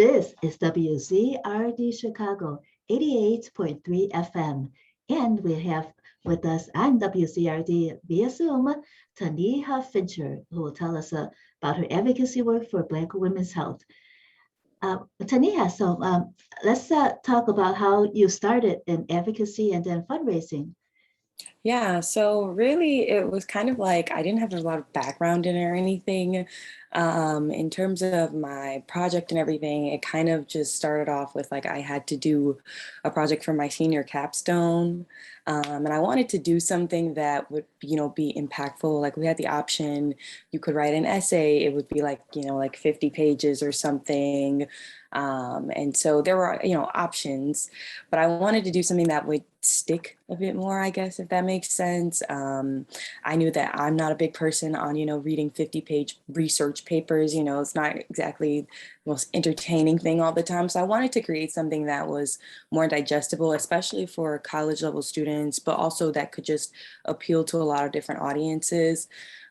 This is WZRD Chicago 88.3 FM. And we have with us on WZRD via Zoom, Taneha Fincher, who will tell us about her advocacy work for Black women's health. Taneha, so let's talk about how you started in advocacy and then fundraising. Yeah, so really it was kind of like I didn't have a lot of background in it or anything. In terms of my project and everything, it kind of just started off with like I had to do a project for my senior capstone. And I wanted to do something that would, be impactful. Like we had the option, you could write an essay, it would be like, like 50 pages or something. And so there were, options, but I wanted to do something that would stick a bit more, I guess, if that makes sense. I knew that I'm not a big person on, reading 50-page research papers. It's not exactly the most entertaining thing all the time. So I wanted to create something that was more digestible, especially for college level students, but also that could just appeal to a lot of different audiences.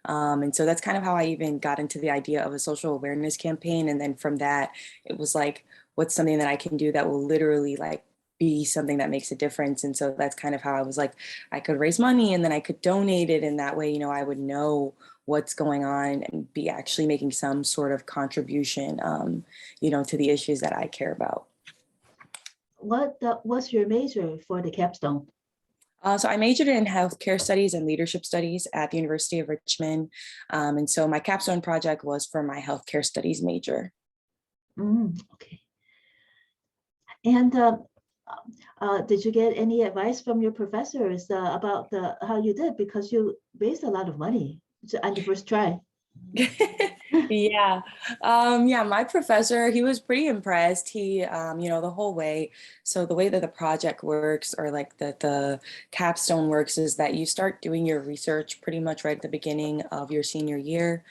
And so that's kind of how I even got into the idea of a social awareness campaign. And then from that, it was like, what's something that I can do that will literally like be something that makes a difference. And so that's kind of how I was like, I could raise money and then I could donate it. And that way, I would know what's going on and be actually making some sort of contribution, to the issues that I care about. What's your major for the capstone? So I majored in healthcare studies and leadership studies at the University of Richmond. And so my capstone project was for my healthcare studies major. Okay. And did you get any advice from your professors about how you did? Because you raised a lot of money on the first try. Yeah. My professor, he was pretty impressed. He, the whole way. So the way that the project works or like the capstone works is that you start doing your research pretty much right at the beginning of your senior year.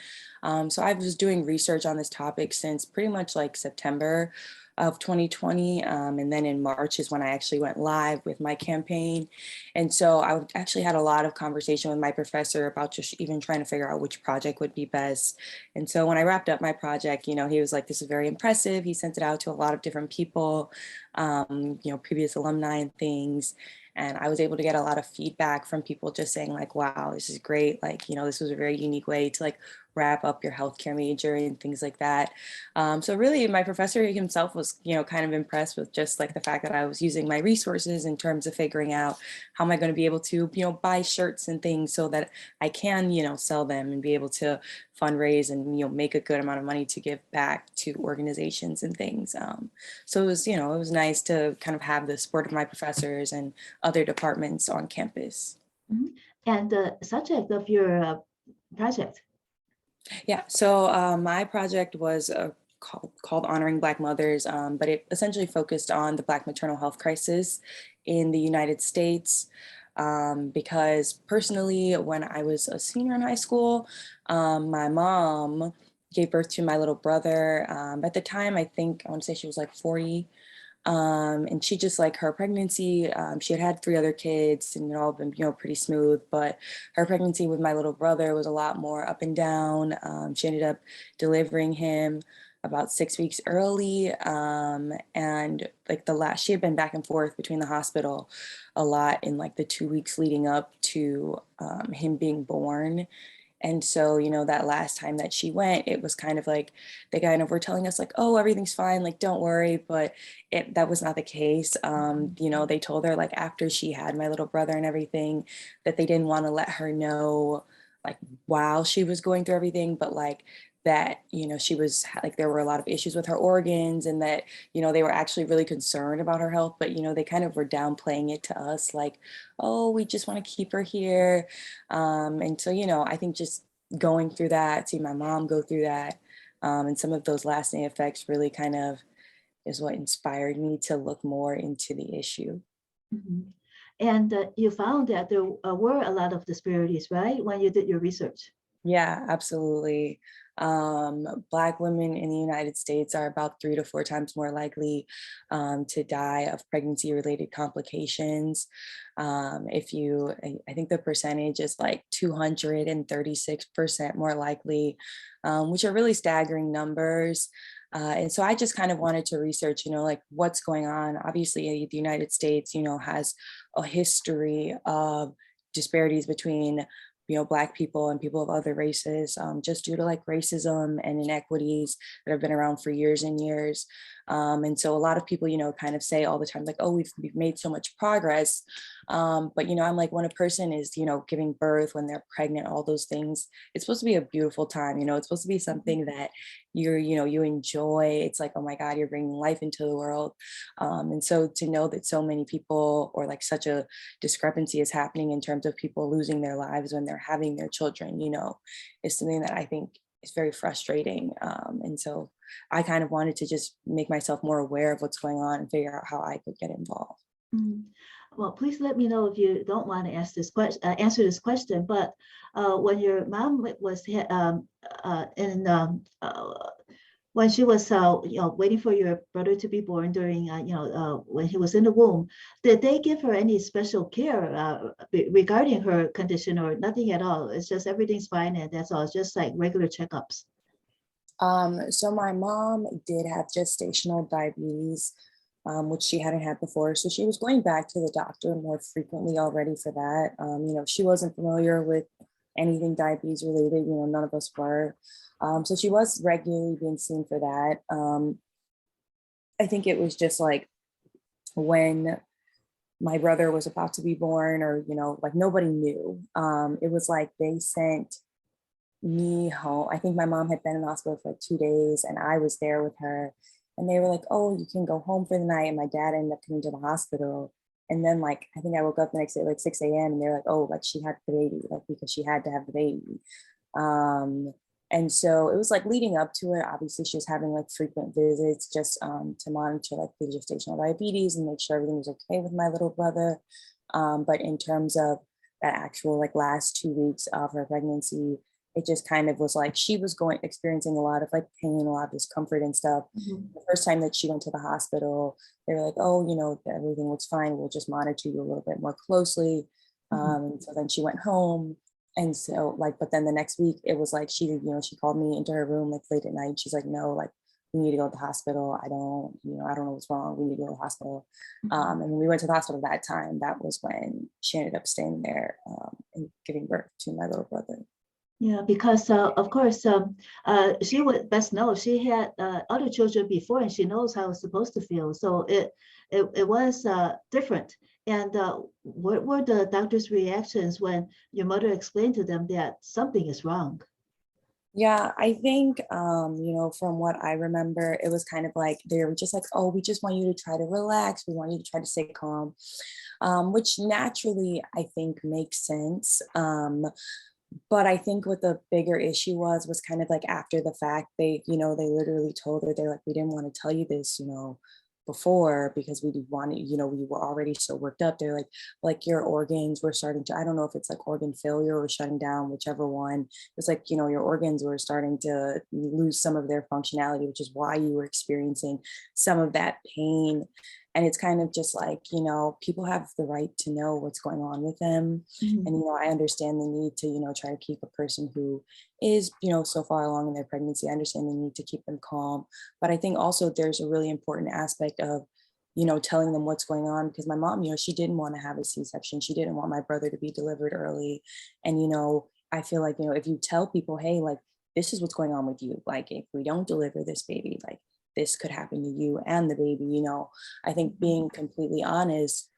So I was doing research on this topic since pretty much like September of 2020. And then in March is when I actually went live with my campaign. And so I actually had a lot of conversation with my professor about just even trying to figure out which project would be best. And so when I wrapped up my project, he was like, this is very impressive. He sent it out to a lot of different people, previous alumni and things. And I was able to get a lot of feedback from people just saying like, wow, this is great. Like, this was a very unique way to like wrap up your healthcare major and things like that. So really my professor himself was, kind of impressed with just like the fact that I was using my resources in terms of figuring out how am I going to be able to, buy shirts and things so that I can, sell them and be able to fundraise and, make a good amount of money to give back to organizations and things. So it was, it was nice to kind of have the support of my professors and other departments on campus. Mm-hmm. And the subject of your project? Yeah, so my project was called Honoring Black Mothers, but it essentially focused on the Black maternal health crisis in the United States. Because personally, when I was a senior in high school, my mom gave birth to my little brother. At the time, I want to say she was like 40. And she just like her pregnancy, she had 3 other kids and it all been, pretty smooth, but her pregnancy with my little brother was a lot more up and down. She ended up delivering him about 6 weeks early. And like she had been back and forth between the hospital a lot in like the 2 weeks leading up to him being born. And so, that last time that she went, it was kind of like they kind of were telling us like, oh, everything's fine, like, don't worry. But that was not the case. They told her like after she had my little brother and everything that they didn't want to let her know like while she was going through everything, but like that, she was like, there were a lot of issues with her organs and that, they were actually really concerned about her health, but, they kind of were downplaying it to us like, oh, we just want to keep her here. And so, I think just going through that, seeing my mom go through that, and some of those lasting effects really kind of is what inspired me to look more into the issue. Mm-hmm. And you found that there were a lot of disparities, right, when you did your research? Yeah, absolutely. Black women in the United States are about 3 to 4 times more likely to die of pregnancy-related complications. I think the percentage is like 236% more likely, which are really staggering numbers. And so I just kind of wanted to research, like what's going on. Obviously, the United States, has a history of disparities between, Black people and people of other races, just due to like racism and inequities that have been around for years and years. And so a lot of people, kind of say all the time, like, oh, we've made so much progress. But, I'm like, when a person is, giving birth, when they're pregnant, all those things, it's supposed to be a beautiful time. It's supposed to be something that you enjoy. It's like, oh my God, you're bringing life into the world. And so to know that so many people, or like such a discrepancy is happening in terms of people losing their lives when they're having their children, is something that I think is very frustrating. And so I kind of wanted to just make myself more aware of what's going on and figure out how I could get involved. Mhm. Well, please let me know if you don't want to ask this question, answer this question. But when your mom was when she was waiting for your brother to be born during when he was in the womb, did they give her any special care regarding her condition, or nothing at all? It's just everything's fine and that's all. It's just like regular checkups. So my mom did have gestational diabetes, which she hadn't had before. So she was going back to the doctor more frequently already for that. She wasn't familiar with anything diabetes related, none of us were. So she was regularly being seen for that. I think it was just like when my brother was about to be born, or, like nobody knew. It was like they sent me home. I think my mom had been in the hospital for like 2 days and I was there with her, and they were like, oh, you can go home for the night. And my dad ended up coming to the hospital. And then like, I think I woke up the next day, like 6 a.m. and they're like, oh, like she had the baby, like because she had to have the baby. And so it was like leading up to it. Obviously she was having like frequent visits just to monitor like the gestational diabetes and make sure everything was okay with my little brother. But in terms of that actual like last 2 weeks of her pregnancy, it just kind of was like she was experiencing a lot of like pain, a lot of discomfort and stuff. Mhm. The first time that she went to the hospital, they were like, oh, everything was fine. We'll just monitor you a little bit more closely. And so then she went home. And so like, but then the next week it was like, she called me into her room like late at night. She's like, no, like we need to go to the hospital. I don't know what's wrong. We need to go to the hospital. And when we went to the hospital that time, that was when she ended up staying there and giving birth to my little brother. Yeah, because of course, she would best know. She had other children before, and she knows how it's supposed to feel. So it was different. And what were the doctor's reactions when your mother explained to them that something is wrong? Yeah, I think, from what I remember, it was kind of like they were just like, oh, we just want you to try to relax. We want you to try to stay calm, which naturally I think makes sense. But I think what the bigger issue was kind of like after the fact, they literally told her, they're like, we didn't want to tell you this, before because we wanted, we were already so worked up. They're like your organs were starting to, I don't know if it's like organ failure or shutting down, whichever one. It's like, your organs were starting to lose some of their functionality, which is why you were experiencing some of that pain. And it's kind of just like, people have the right to know what's going on with them. Mhm. And, I understand the need to, try to keep a person who is, so far along in their pregnancy. I understand the need to keep them calm. But I think also there's a really important aspect of, telling them what's going on, because my mom, she didn't want to have a C-section. She didn't want my brother to be delivered early. And, I feel like, if you tell people, hey, like, this is what's going on with you. Like, if we don't deliver this baby, like, this could happen to you and the baby, I think being completely honest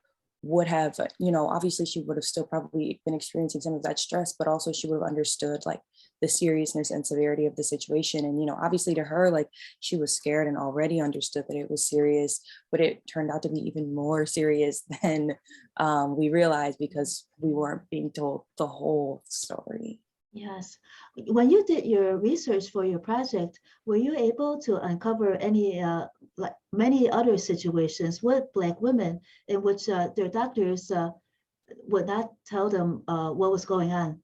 would have, obviously she would have still probably been experiencing some of that stress, but also she would have understood like the seriousness and severity of the situation. And, obviously to her, like she was scared and already understood that it was serious, but it turned out to be even more serious than we realized because we weren't being told the whole story. Yes. When you did your research for your project, were you able to uncover any, like many other situations with Black women in which their doctors would not tell them what was going on?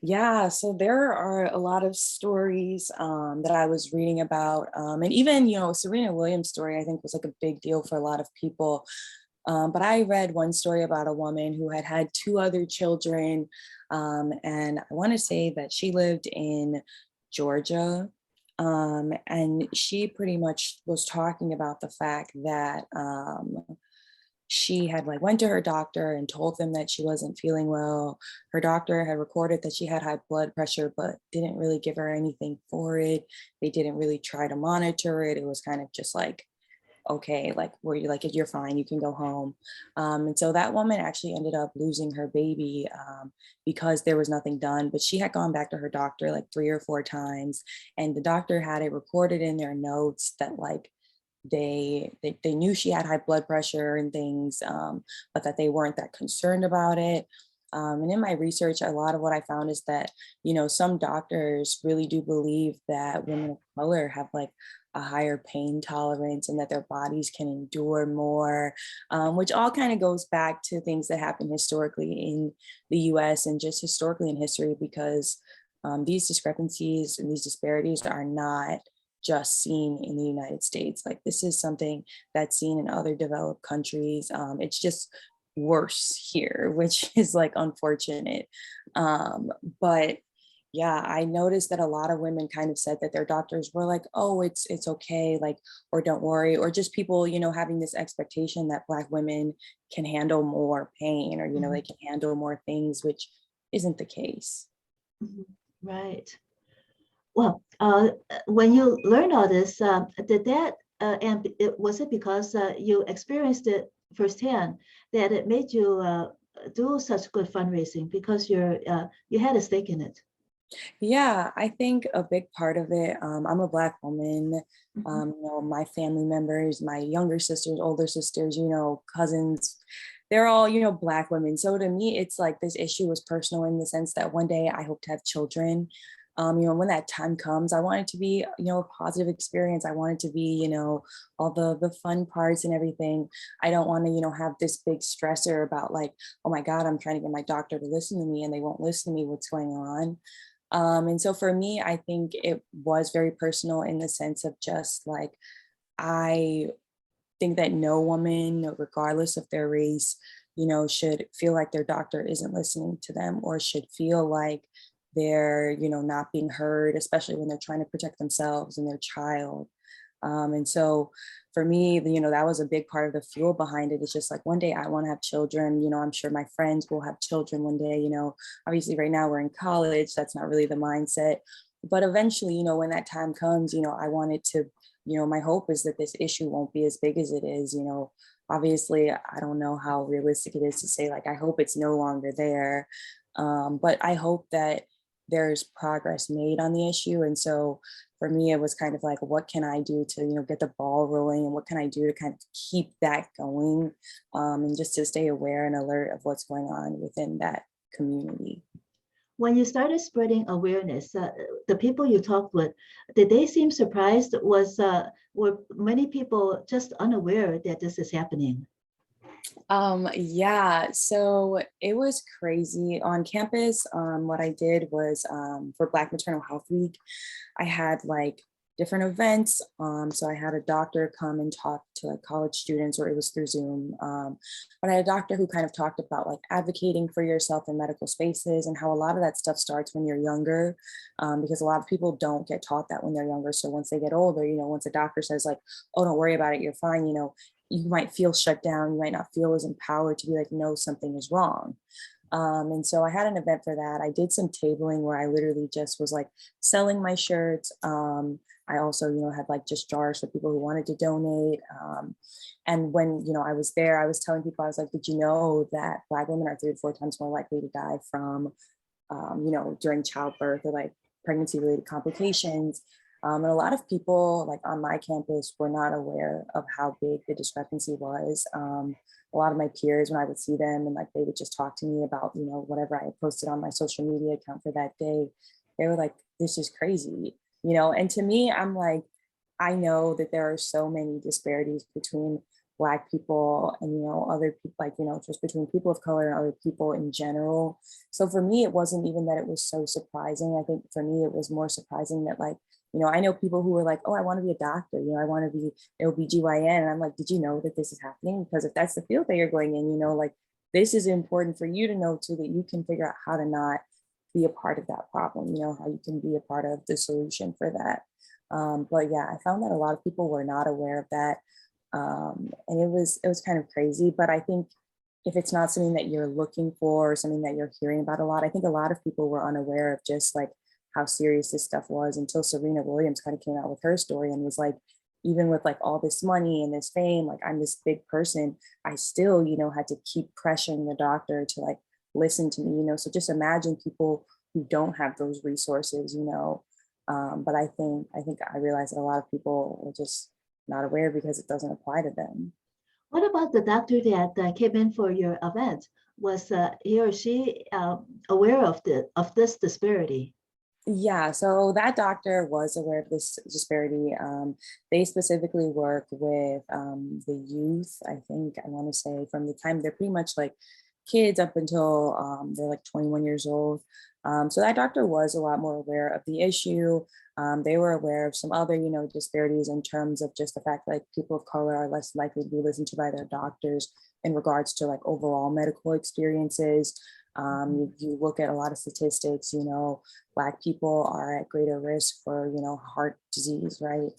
Yeah, so there are a lot of stories that I was reading about. And even, Serena Williams' story, I think was like a big deal for a lot of people. But I read one story about a woman who had two other children. And I want to say that she lived in Georgia. And she pretty much was talking about the fact that she had like went to her doctor and told them that she wasn't feeling well. Her doctor had recorded that she had high blood pressure, but didn't really give her anything for it. They didn't really try to monitor it. It was kind of just like, okay, like where you're like, you're fine, you can go home. And so that woman actually ended up losing her baby because there was nothing done, but she had gone back to her doctor like 3 or 4 times, and the doctor had it recorded in their notes that like they knew she had high blood pressure and things, but that they weren't that concerned about it. And in my research, a lot of what I found is that, some doctors really do believe that women of color have like a higher pain tolerance and that their bodies can endure more, which all kind of goes back to things that happened historically in the US and just historically in history, because these discrepancies and these disparities are not just seen in the United States. Like this is something that's seen in other developed countries. It's just worse here, which is like unfortunate. But yeah, I noticed that a lot of women kind of said that their doctors were like, oh, it's okay, like, or don't worry, or just people, having this expectation that Black women can handle more pain, or, they can handle more things, which isn't the case. Right. Well, when you learned all this, did that, was it because you experienced it firsthand that it made you do such good fundraising because you had a stake in it? Yeah, I think a big part of it, I'm a Black woman, my family members, my younger sisters, older sisters, cousins, they're all, Black women. So to me, it's like this issue was personal in the sense that one day I hope to have children. When that time comes, I want it to be, a positive experience. I want it to be, all the fun parts and everything. I don't want to, have this big stressor about like, oh my God, I'm trying to get my doctor to listen to me and they won't listen to me. What's going on? And so for me, I think it was very personal in the sense of just like, I think that no woman, regardless of their race, should feel like their doctor isn't listening to them, or should feel like they're, not being heard, especially when they're trying to protect themselves and their child. And so for me, that was a big part of the fuel behind it. It's just like one day I want to have children. I'm sure my friends will have children one day. Obviously right now we're in college. That's not really the mindset. But eventually, when that time comes, I want it to, my hope is that this issue won't be as big as it is. Obviously, I don't know how realistic it is to say, like, I hope it's no longer there. But I hope that there's progress made on the issue. And so for me, it was kind of like, what can I do to, get the ball rolling, and what can I do to kind of keep that going, and just to stay aware and alert of what's going on within that community. When you started spreading awareness, the people you talked with, did they seem surprised? Were many people just unaware that this is happening? Yeah, so it was crazy on campus. What I did was, for Black Maternal Health Week, I had like different events. So I had a doctor come and talk to like college students, or it was through Zoom. But I had a doctor who kind of talked about like advocating for yourself in medical spaces, and how a lot of that stuff starts when you're younger, because a lot of people don't get taught that when they're younger. So once they get older, once a doctor says like, oh, don't worry about it, you're fine, you might feel shut down. You might not feel as empowered to be like, no, something is wrong. And so I had an event for that. I did some tabling where I literally just was like selling my shirts. I also, had like just jars for people who wanted to donate. And when, I was there, I was telling people, I was like, did you know that Black women are 3 to 4 times more likely to die from, during childbirth or like pregnancy related complications? And a lot of people like on my campus were not aware of how big the discrepancy was. A lot of my peers, when I would see them and like they would just talk to me about, whatever I had posted on my social media account for that day, they were like, this is crazy, and to me, I'm like, I know that there are so many disparities between Black people and, other people, like, just between people of color and other people in general. So for me, it wasn't even that it was so surprising. I think for me, it was more surprising that like, I know people who were like, oh, I want to be a doctor, I want to be OBGYN. And I'm like, did you know that this is happening? Because if that's the field that you're going in, like this is important for you to know too, that you can figure out how to not be a part of that problem, how you can be a part of the solution for that. But yeah, I found that a lot of people were not aware of that. And it was kind of crazy, but I think if it's not something that you're looking for, or something that you're hearing about a lot, I think a lot of people were unaware of just like how serious this stuff was until Serena Williams kind of came out with her story and was like, even with like all this money and this fame, like I'm this big person, I still, had to keep pressuring the doctor to like listen to me, so just imagine people who don't have those resources, but I think I realized that a lot of people were just not aware because it doesn't apply to them. What about the doctor that came in for your event? Was he or she aware of this disparity? Yeah, so that doctor was aware of this disparity. They specifically work with the youth, I think I want to say from the time they're pretty much like kids up until they're like 21 years old. So that doctor was a lot more aware of the issue. They were aware of some other, disparities in terms of just the fact that like people of color are less likely to be listened to by their doctors in regards to like overall medical experiences. You look at a lot of statistics, Black people are at greater risk for, heart disease, right?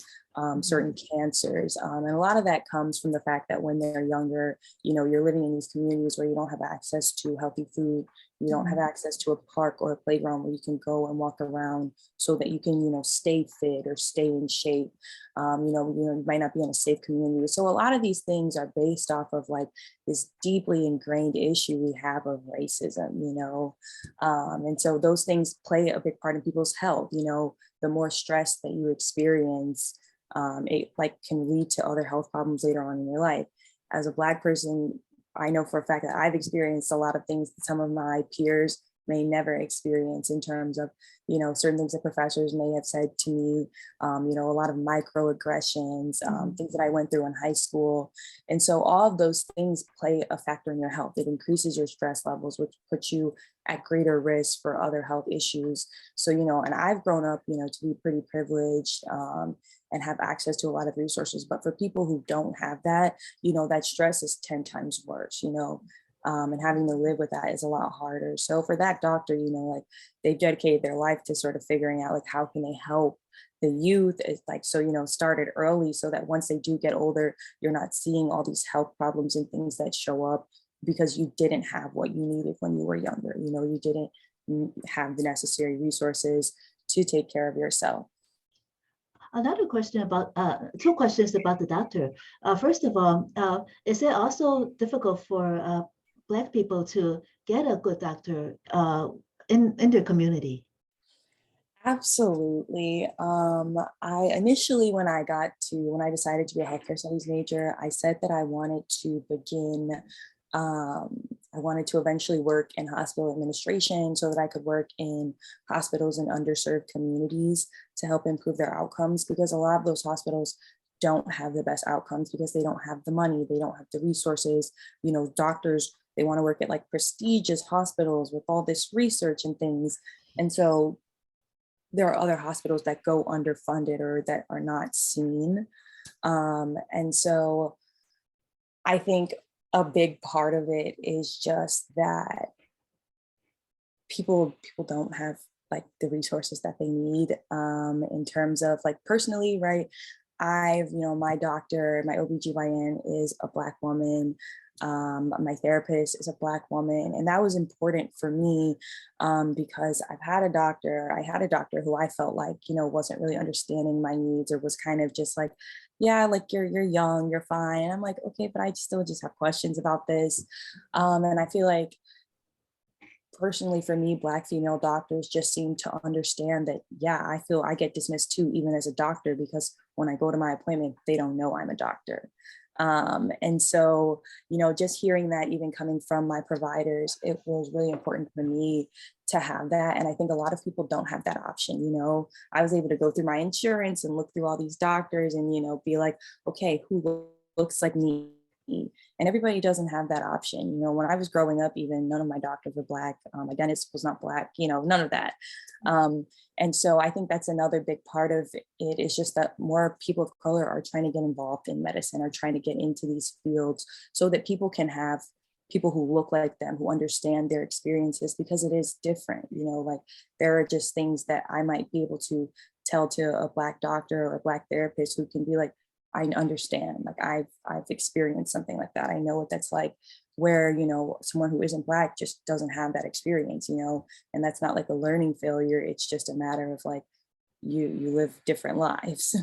Certain cancers. And a lot of that comes from the fact that when they're younger, you're living in these communities where you don't have access to healthy food. You don't have access to a park or a playground where you can go and walk around so that you can, stay fit or stay in shape. You might not be in a safe community. So a lot of these things are based off of like this deeply ingrained issue we have of racism, and so those things play a big part in people's health. The more stress that you experience, it like can lead to other health problems later on in your life. As a Black person, I know for a fact that I've experienced a lot of things that some of my peers may never experience in terms of, certain things that professors may have said to me, a lot of microaggressions, things that I went through in high school. And so all of those things play a factor in your health. It increases your stress levels, which puts you at greater risk for other health issues. So, and I've grown up, to be pretty privileged, and have access to a lot of resources. But for people who don't have that, that stress is 10 times worse, and having to live with that is a lot harder. So for that doctor, like they've dedicated their life to sort of figuring out like how can they help the youth is like, so, started early so that once they do get older, you're not seeing all these health problems and things that show up because you didn't have what you needed when you were younger. You didn't have the necessary resources to take care of yourself. Another question about, two questions about the doctor. First of all, is it also difficult for Black people to get a good doctor in their community? Absolutely. I initially, when I decided to be a healthcare studies major, I said that I wanted to begin, I wanted to eventually work in hospital administration so that I could work in hospitals in underserved communities to help improve their outcomes, because a lot of those hospitals don't have the best outcomes because they don't have the money, they don't have the resources. Doctors, they want to work at like prestigious hospitals with all this research and things. And so there are other hospitals that go underfunded or that are not seen. And so I think a big part of it is just that people don't have like the resources that they need, in terms of like personally, right? My doctor, my OBGYN is a Black woman. My therapist is a Black woman. And that was important for me, because I had a doctor who I felt like, wasn't really understanding my needs, or was kind of just like, yeah, like you're young, you're fine. And I'm like, okay, but I still just have questions about this. And I feel like personally for me, Black female doctors just seem to understand that, yeah, I feel I get dismissed too, even as a doctor, because when I go to my appointment, they don't know I'm a doctor. And so, just hearing that even coming from my providers, it was really important for me to have that. And I think a lot of people don't have that option. I was able to go through my insurance and look through all these doctors and, be like, okay, who looks like me? And everybody doesn't have that option. When I was growing up, even none of my doctors were Black. My dentist was not Black, none of that. And so I think that's another big part of it, is just that more people of color are trying to get involved in medicine, or trying to get into these fields so that people can have people who look like them, who understand their experiences, because it is different, you know, like there are just things that I might be able to tell to a Black doctor or a Black therapist who can be like, I understand, like I've experienced something like that. I know what that's like, where, you know, someone who isn't Black just doesn't have that experience, you know, and that's not like a learning failure. It's just a matter of like, you live different lives.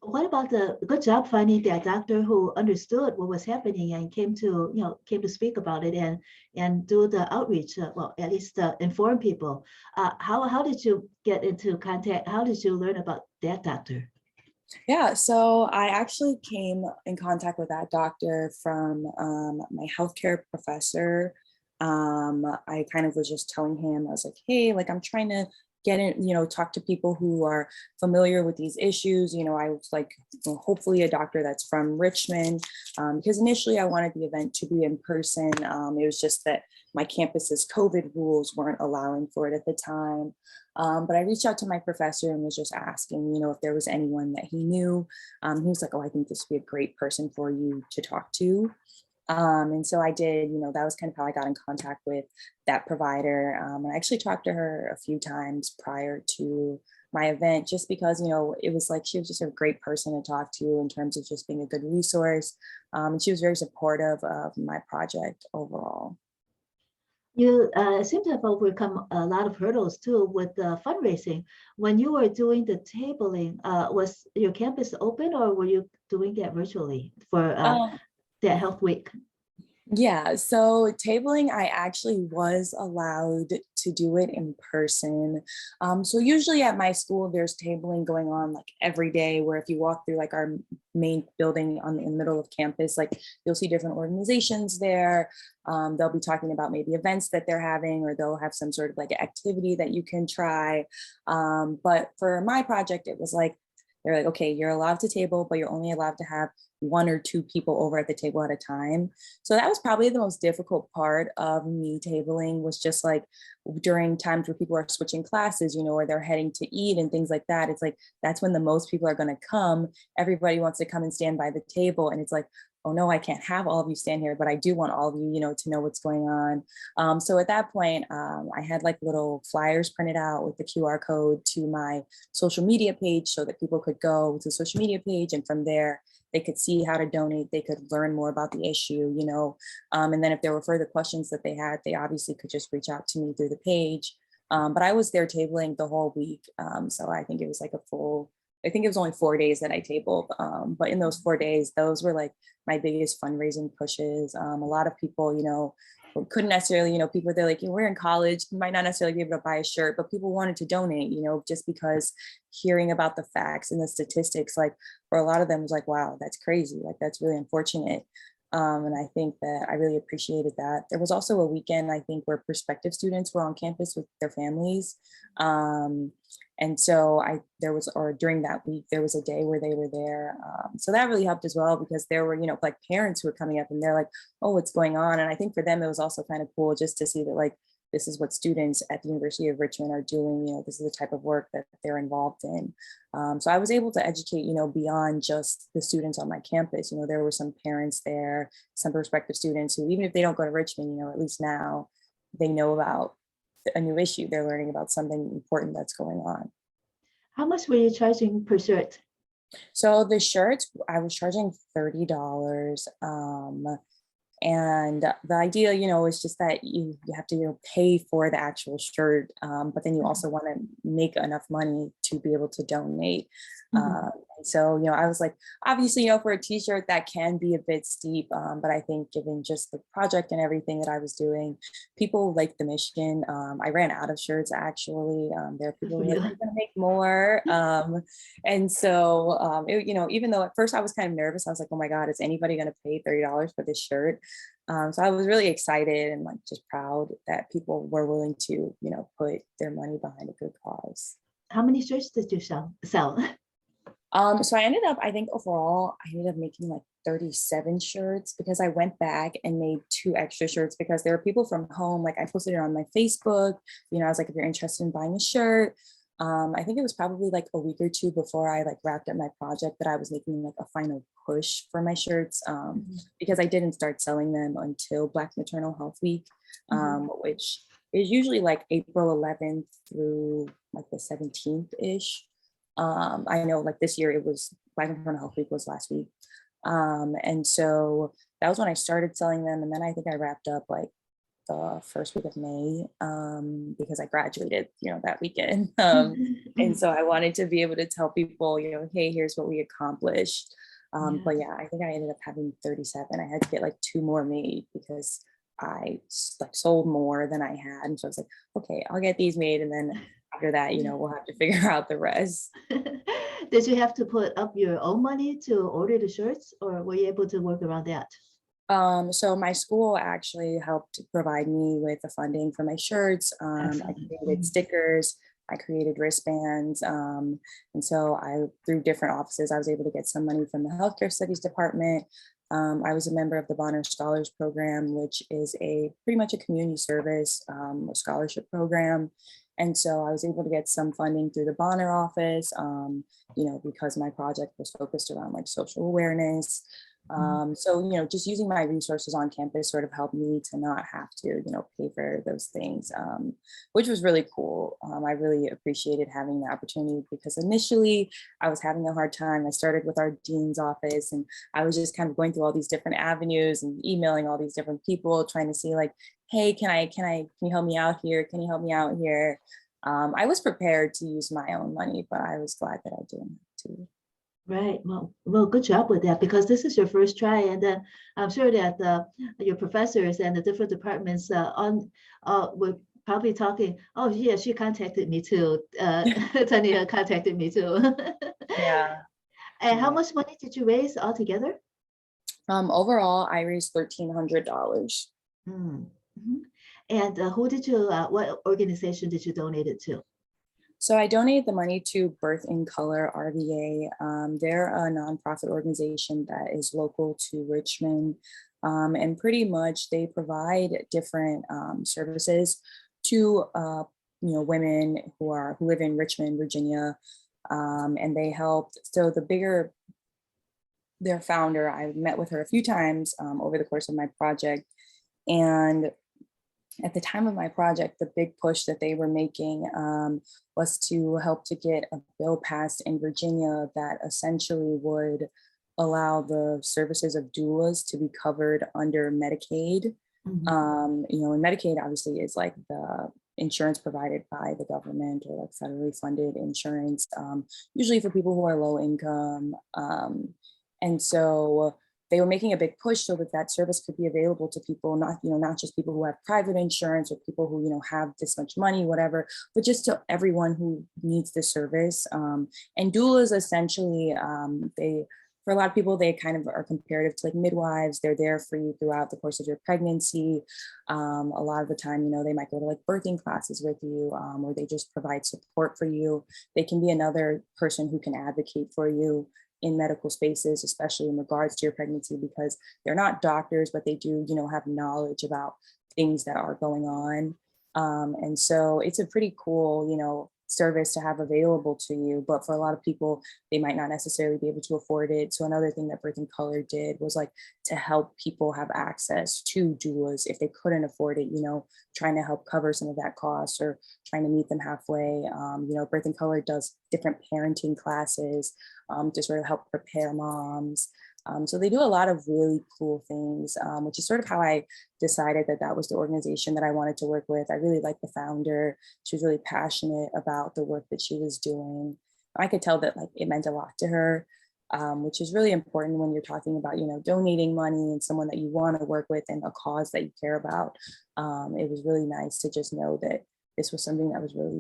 What about the good job finding that doctor who understood what was happening and came to, came to speak about it and do the outreach, well, at least inform people. How did you get into contact? How did you learn about that doctor? Yeah, so I actually came in contact with that doctor from my healthcare professor. I kind of was just telling him, I was like, hey, like I'm trying to get in, you know, talk to people who are familiar with these issues. You know, I was like, well, hopefully a doctor that's from Richmond, because initially I wanted the event to be in person. It was just that my campus's COVID rules weren't allowing for it at the time. But I reached out to my professor and was just asking, you know, if there was anyone that he knew. He was like, oh, I think this would be a great person for you to talk to. And so I did, you know, that was kind of how I got in contact with that provider. I actually talked to her a few times prior to my event, just because, you know, it was like, she was just a great person to talk to in terms of just being a good resource. And she was very supportive of my project overall. You seem to have overcome a lot of hurdles too with fundraising. When you were doing the tabling, was your campus open or were you doing that virtually for that health week? Yeah, so tabling, I actually was allowed to do it in person. So usually at my school, there's tabling going on like every day, where if you walk through like our main building in the middle of campus, like you'll see different organizations there. They'll be talking about maybe events that they're having, or they'll have some sort of like activity that you can try. But for my project, it was like, they're like, okay, you're allowed to table, but you're only allowed to have 1 or 2 people over at the table at a time. So that was probably the most difficult part of me tabling, was just like during times where people are switching classes, you know, or they're heading to eat and things like that. It's like, that's when the most people are going to come. Everybody wants to come and stand by the table. And it's like, oh no, I can't have all of you stand here, but I do want all of you, you know, to know what's going on. So at that point, I had like little flyers printed out with the QR code to my social media page, so that people could go to the social media page, and from there, they could see how to donate, they could learn more about the issue, you know, and then if there were further questions that they had, they obviously could just reach out to me through the page. But I was there tabling the whole week. So I think it was like I think it was only 4 days that I tabled. But in those 4 days, those were like my biggest fundraising pushes. A lot of people, you know, couldn't necessarily, you know, people, they're like, we're in college, you might not necessarily be able to buy a shirt, but people wanted to donate, you know, just because hearing about the facts and the statistics, like for a lot of them was like, wow, that's crazy. Like, that's really unfortunate. And I think that I really appreciated that. There was also a weekend, I think, where prospective students were on campus with their families. And so during that week, there was a day where they were there. So that really helped as well, because there were, you know, like parents who were coming up and they're like, oh, what's going on? And I think for them, it was also kind of cool just to see that, like, this is what students at the University of Richmond are doing. You know, this is the type of work that they're involved in. So I was able to educate, you know, beyond just the students on my campus. You know, there were some parents there, some prospective students who, even if they don't go to Richmond, you know, at least now they know about a new issue. They're learning about something important that's going on. How much were you charging per shirt? So the shirts, I was charging $30. And the idea, you know, is just that you have to, you know, pay for the actual shirt, but then you also want to make enough money to be able to donate. And so, you know, I was like, obviously, you know, for a t-shirt that can be a bit steep, but I think given just the project and everything that I was doing, people liked the mission. I ran out of shirts, actually. There are people who were like, I'm gonna make more. And so, you know, even though at first I was kind of nervous, I was like, oh my God, is anybody gonna pay $30 for this shirt? So I was really excited and like just proud that people were willing to, you know, put their money behind a good cause. How many shirts did you sell? So I think overall, I ended up making like 37 shirts, because I went back and made 2 extra shirts because there were people from home. Like, I posted it on my Facebook, you know, I was like, if you're interested in buying a shirt. I think it was probably like a week or two before I like wrapped up my project that I was making like a final push for my shirts, because I didn't start selling them until Black Maternal Health Week, which is usually like April 11th through like the 17th-ish. I know like this year it was Black Maternal Health Week was last week. And so that was when I started selling them. And then I think I wrapped up like the first week of May, because I graduated, that weekend. And so I wanted to be able to tell people, hey, here's what we accomplished. But yeah, I think I ended up having 37. I had to get like 2 more made because I like sold more than I had. And so I was like, okay, I'll get these made. And then after that, we'll have to figure out the rest. Did you have to put up your own money to order the shirts, or were you able to work around that? So my school actually helped provide me with the funding for my shirts. I created stickers, I created wristbands. And so through different offices, I was able to get some money from the healthcare studies department. I was a member of the Bonner Scholars Program, which is pretty much a community service scholarship program. And so I was able to get some funding through the Bonner office, because my project was focused around like social awareness. So, just using my resources on campus sort of helped me to not have to, pay for those things, which was really cool. I really appreciated having the opportunity because initially I was having a hard time. I started with our dean's office and I was just kind of going through all these different avenues and emailing all these different people, trying to see like, hey, can you help me out here? Can you help me out here? I was prepared to use my own money, but I was glad that I didn't have to. Right. Well, good job with that, because this is your first try, and then I'm sure that your professors and the different departments were probably talking. Oh, yeah, she contacted me too. Taneha contacted me too. Yeah. And how much money did you raise altogether? Overall, I raised $1,300. Mm-hmm. And what organization did you donate it to? So I donated the money to Birth in Color RVA. They're a nonprofit organization that is local to Richmond. And pretty much they provide different services to women who live in Richmond, Virginia. And they helped. So their founder, I met with her a few times over the course of my project. And at the time of my project, the big push that they were making was to help to get a bill passed in Virginia that essentially would allow the services of doulas to be covered under Medicaid. And Medicaid obviously is like the insurance provided by the government or like federally funded insurance, usually for people who are low income. And so they were making a big push so that service could be available to people, not just people who have private insurance or people who, have this much money, whatever, but just to everyone who needs the service. And doulas essentially, for a lot of people, they kind of are comparative to like midwives. They're there for you throughout the course of your pregnancy. A lot of the time, they might go to like birthing classes with you, or they just provide support for you. They can be another person who can advocate for you in medical spaces, especially in regards to your pregnancy, because they're not doctors, but they do, have knowledge about things that are going on. And so it's a pretty cool, service to have available to you. But for a lot of people, they might not necessarily be able to afford it. So another thing that Birth in Color did was like to help people have access to doulas if they couldn't afford it, trying to help cover some of that cost or trying to meet them halfway. Birth in Color does different parenting classes to sort of help prepare moms. So they do a lot of really cool things, which is sort of how I decided that was the organization that I wanted to work with. I really liked the founder. She was really passionate about the work that she was doing. I could tell that like it meant a lot to her, which is really important when you're talking about, donating money and someone that you want to work with and a cause that you care about. It was really nice to just know that this was something that was really,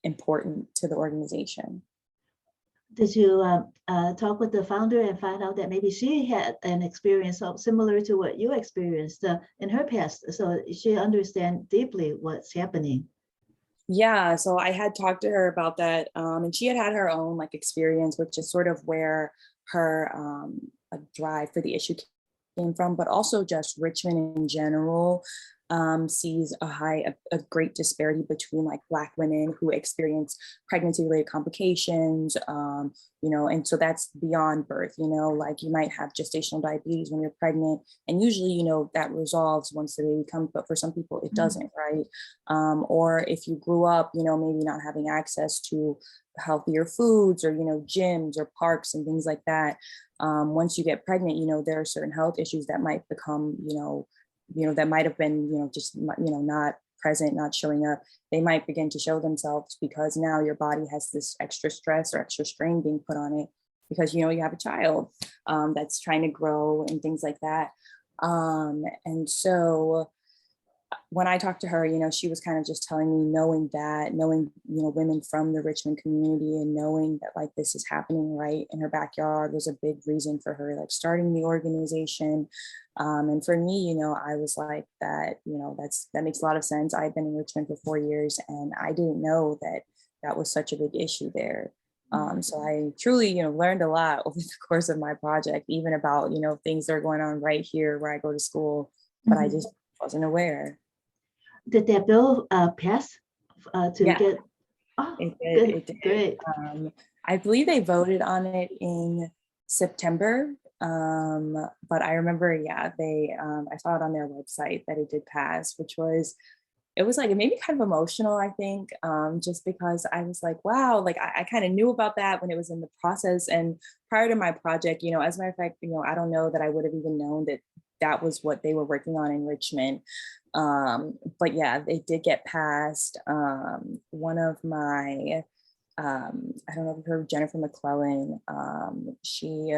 important to the organization. Did you talk with the founder and find out that maybe she had an experience similar to what you experienced in her past, so she understands deeply what's happening? Yeah, so I had talked to her about that, and she had her own like experience, which is sort of where her drive for the issue came from, but also just Richmond in general. sees a great disparity between like Black women who experience pregnancy-related complications, and so that's beyond birth, like you might have gestational diabetes when you're pregnant, and usually, that resolves once the baby comes, but for some people it doesn't, right? Or if you grew up, maybe not having access to healthier foods or, gyms or parks and things like that. Once you get pregnant, there are certain health issues that might become, that might have been, just, not present, not showing up. They might begin to show themselves because now your body has this extra stress or extra strain being put on it because, you have a child that's trying to grow and things like that. And so when I talked to her, she was kind of just telling me, knowing, women from the Richmond community and knowing that like this is happening right in her backyard was a big reason for her like starting the organization. And for me, I was like that, that makes a lot of sense. I've been in Richmond for 4 years and I didn't know that that was such a big issue there. So I truly, learned a lot over the course of my project, even about, things that are going on right here where I go to school, but I just wasn't aware. Did that bill pass to Yeah, get? Oh, it did. good, It did. great. I believe they voted on it in September, but I remember, I saw it on their website that it did pass, it was like, it made me kind of emotional, I think, just because I was like, wow, like I kind of knew about that when it was in the process. And prior to my project, as a matter of fact, I don't know that I would have even known that that was what they were working on in Richmond. But yeah, it did get passed. One of my, I don't know if you've heard of Jennifer McClellan. She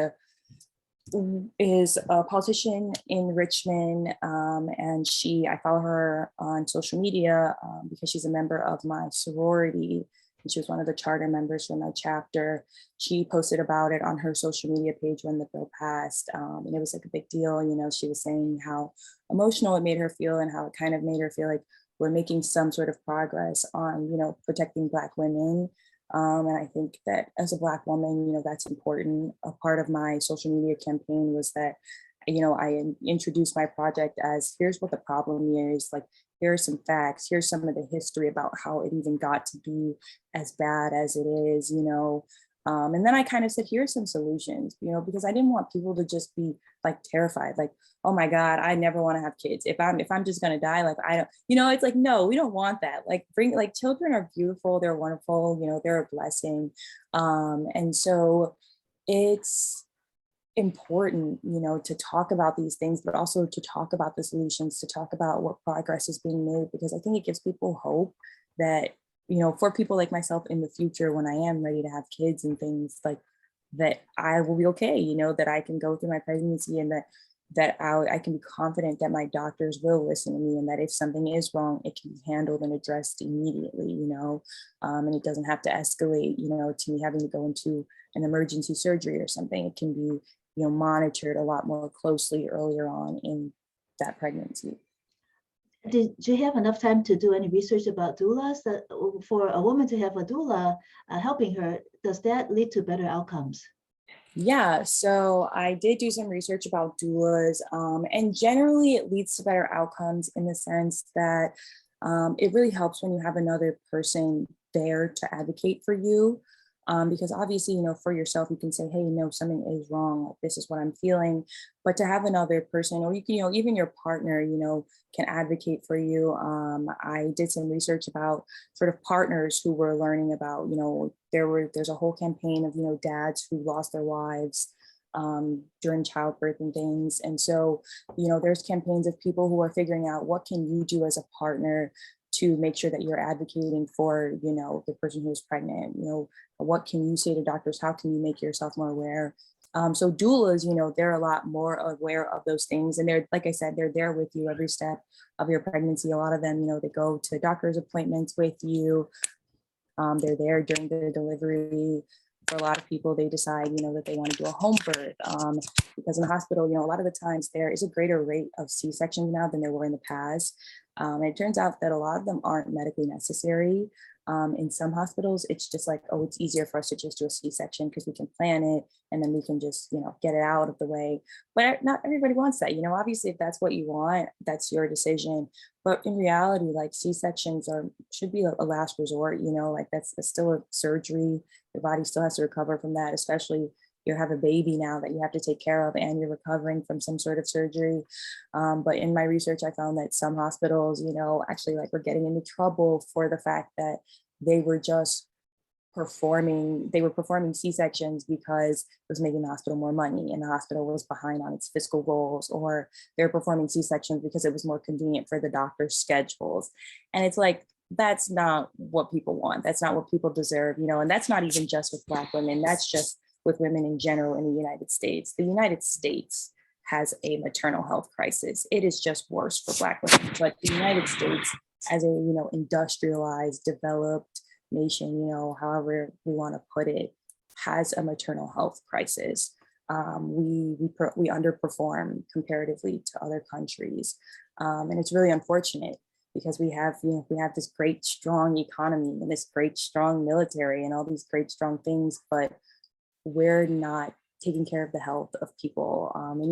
is a politician in Richmond, and I follow her on social media because she's a member of my sorority, and she was one of the charter members for my chapter. She posted about it on her social media page when the bill passed, and it was like a big deal. She was saying how emotional it made her feel and how it kind of made her feel like we're making some sort of progress on, protecting Black women. And I think that as a Black woman, that's important. A part of my social media campaign was that, I introduced my project as, here's what the problem is, like, here are some facts, here's some of the history about how it even got to be as bad as it is, and then I kind of said, here's some solutions, because I didn't want people to just be like terrified, like, oh my God, I never want to have kids. If I'm just gonna die, like I don't, it's like, no, we don't want that. Like children are beautiful, they're wonderful, they're a blessing. And so it's important, to talk about these things, but also to talk about the solutions, to talk about what progress is being made, because I think it gives people hope that, for people like myself in the future, when I am ready to have kids and things like that, I will be okay, that I can go through my pregnancy and that I can be confident that my doctors will listen to me and that if something is wrong, it can be handled and addressed immediately, and it doesn't have to escalate, to me having to go into an emergency surgery or something. It can be, monitored a lot more closely earlier on in that pregnancy. Did you have enough time to do any research about doulas? For a woman to have a doula helping her, does that lead to better outcomes? Yeah, so I did do some research about doulas, and generally it leads to better outcomes in the sense that it really helps when you have another person there to advocate for you. Because obviously, for yourself, you can say, hey, no, something is wrong. Like, this is what I'm feeling. But to have another person, or you can, even your partner, can advocate for you. I did some research about sort of partners who were learning about, there's a whole campaign of, dads who lost their wives during childbirth and things. And so, there's campaigns of people who are figuring out what can you do as a partner to make sure that you're advocating for, the person who's pregnant, what can you say to doctors? How can you make yourself more aware? So doulas, they're a lot more aware of those things. And they're, like I said, they're there with you every step of your pregnancy. A lot of them, they go to doctor's appointments with you. They're there during the delivery. For a lot of people, they decide, that they want to do a home birth because in the hospital, a lot of the times there is a greater rate of C-sections now than there were in the past. And it turns out that a lot of them aren't medically necessary. In some hospitals, it's just like, oh, it's easier for us to just do a C-section because we can plan it and then we can just, get it out of the way. But not everybody wants that. Obviously, if that's what you want, that's your decision. But in reality, like C-sections should be a last resort, like that's still a surgery. Your body still has to recover from that, especially you have a baby now that you have to take care of and you're recovering from some sort of surgery. But in my research, I found that some hospitals, actually like were getting into trouble for the fact that they were just performing C-sections because it was making the hospital more money and the hospital was behind on its fiscal goals, or they're performing C-sections because it was more convenient for the doctor's schedules. And it's like, that's not what people want. That's not what people deserve, and that's not even just with Black women. That's just with women in general in the United States. The United States has a maternal health crisis. It is just worse for Black women, but the United States as a, industrialized, developed nation, however we want to put it, has a maternal health crisis. We underperform comparatively to other countries. And it's really unfortunate because we have this great, strong economy and this great, strong military and all these great, strong things, but we're not taking care of the health of people. And,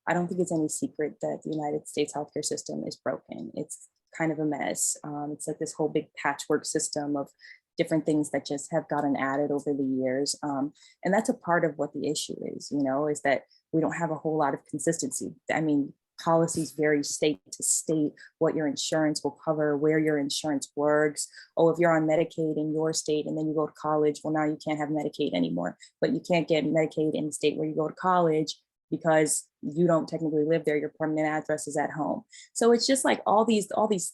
I don't think it's any secret that the United States healthcare system is broken. It's kind of a mess. It's like this whole big patchwork system of different things that just have gotten added over the years. And that's a part of what the issue is, is that we don't have a whole lot of consistency. I mean, policies vary state to state, what your insurance will cover, where your insurance works. Oh, if you're on Medicaid in your state and then you go to college, well, now you can't have Medicaid anymore, but you can't get Medicaid in the state where you go to college because you don't technically live there, your permanent address is at home. So it's just like all these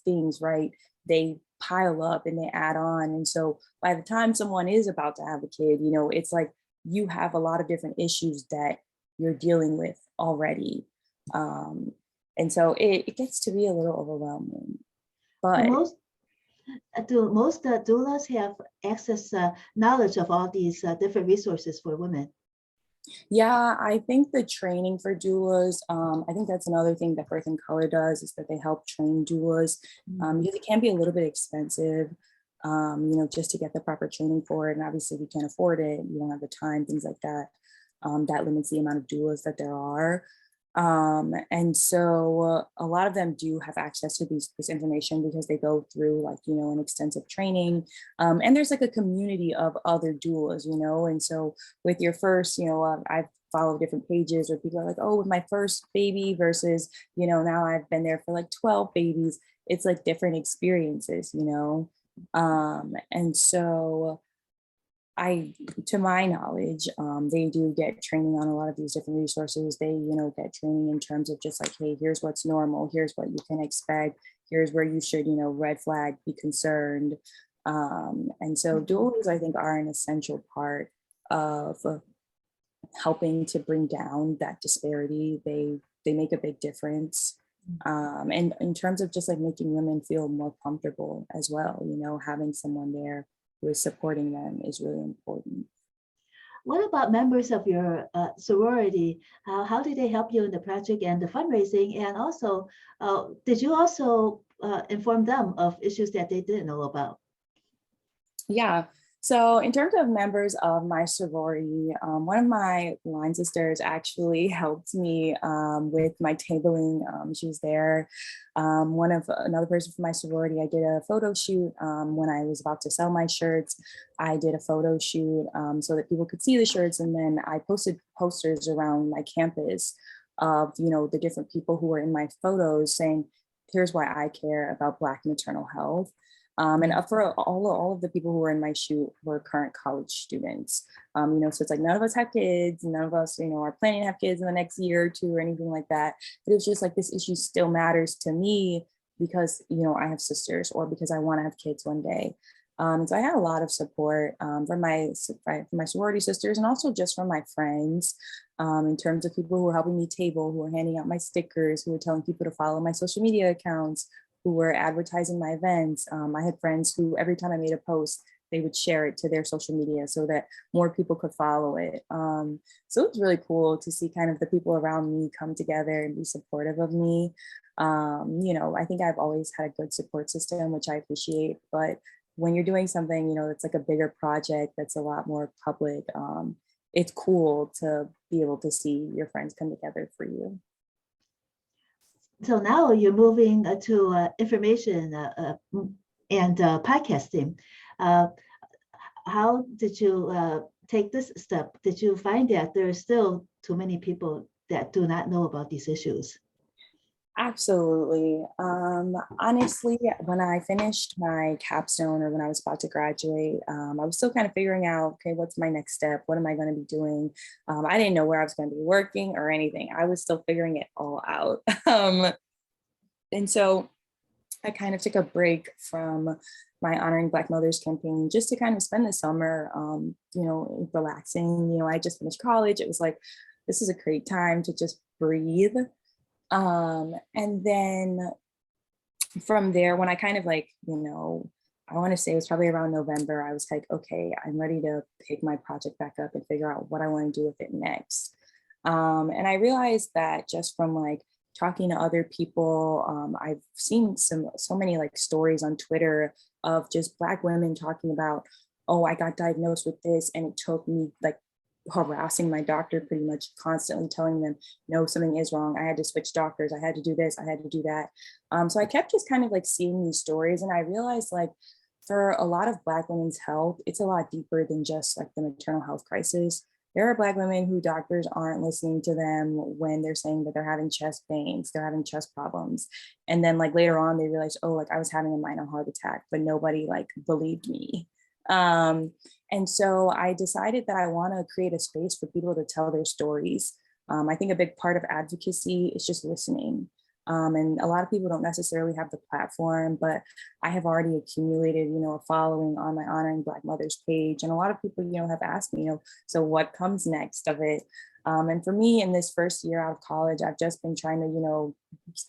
things, right? They pile up and they add on. And so by the time someone is about to have a kid, it's like you have a lot of different issues that you're dealing with already. And so it gets to be a little overwhelming. But do most doulas have access knowledge of all these different resources for women? yeah, I think the training for doulas, I think that's another thing that Birth and Color does, is that they help train doulas, because it can be a little bit expensive, just to get the proper training for it. And obviously we can't afford it. You don't have the time, things like that. That limits the amount of doulas that there are. And so a lot of them do have access to this information because they go through an extensive training. And there's like a community of other doulas, and so with your first, I've followed different pages where people are like, oh, with my first baby versus, now I've been there for like 12 babies. It's like different experiences, and so to my knowledge, they do get training on a lot of these different resources. They, get training in terms of just like, hey, here's what's normal. Here's what you can expect. Here's where you should, red flag, be concerned. And so doulas, I think, are an essential part of helping to bring down that disparity. They make a big difference. And in terms of just like making women feel more comfortable as well, having someone there who is supporting them is really important. What about members of your sorority? How did they help you in the project and the fundraising? And also, did you also inform them of issues that they didn't know about? Yeah. So in terms of members of my sorority, one of my line sisters actually helped me with my tabling. She was there. Another person from my sorority, I did a photo shoot when I was about to sell my shirts. I did a photo shoot so that people could see the shirts. And then I posted posters around my campus of, the different people who were in my photos saying, here's why I care about Black maternal health. And for all of the people who were in my shoot were current college students. So it's like none of us have kids, none of us, are planning to have kids in the next year or two or anything like that. But it was just like this issue still matters to me because, I have sisters or because I want to have kids one day. So I had a lot of support from my sorority sisters and also just from my friends in terms of people who were helping me table, who were handing out my stickers, who were telling people to follow my social media accounts, who were advertising my events. I had friends who every time I made a post, they would share it to their social media so that more people could follow it. So it was really cool to see kind of the people around me come together and be supportive of me. I think I've always had a good support system, which I appreciate, but when you're doing something, that's like a bigger project, that's a lot more public, it's cool to be able to see your friends come together for you. So now you're moving to information and podcasting. How did you take this step? Did you find that there are still too many people that do not know about these issues? Absolutely. Honestly, when I finished my capstone or when I was about to graduate, I was still kind of figuring out, okay, what's my next step? What am I going to be doing? I didn't know where I was going to be working or anything. I was still figuring it all out. And so I kind of took a break from my Honoring Black Mothers campaign just to kind of spend the summer, relaxing. I just finished college. It was like, this is a great time to just breathe. And then from there, when I kind of like, I want to say it was probably around November, I was like, okay, I'm ready to pick my project back up and figure out what I want to do with it next. And I realized that just from like talking to other people, I've seen so many like stories on Twitter of just Black women talking about, oh, I got diagnosed with this and it took me like harassing my doctor, pretty much constantly telling them, no, something is wrong. I had to switch doctors. I had to do this. I had to do that. So I kept just kind of like seeing these stories, and I realized like for a lot of Black women's health, it's a lot deeper than just like the maternal health crisis. There are Black women who doctors aren't listening to them when they're saying that they're having chest pains, they're having chest problems. And then like later on, they realized, oh, like I was having a minor heart attack, but nobody like believed me. And so I decided that I want to create a space for people to tell their stories. I think a big part of advocacy is just listening. And a lot of people don't necessarily have the platform, but I have already accumulated, a following on my Honoring Black Mothers page. And a lot of people, have asked me, so what comes next of it? And for me, in this first year out of college, I've just been trying to,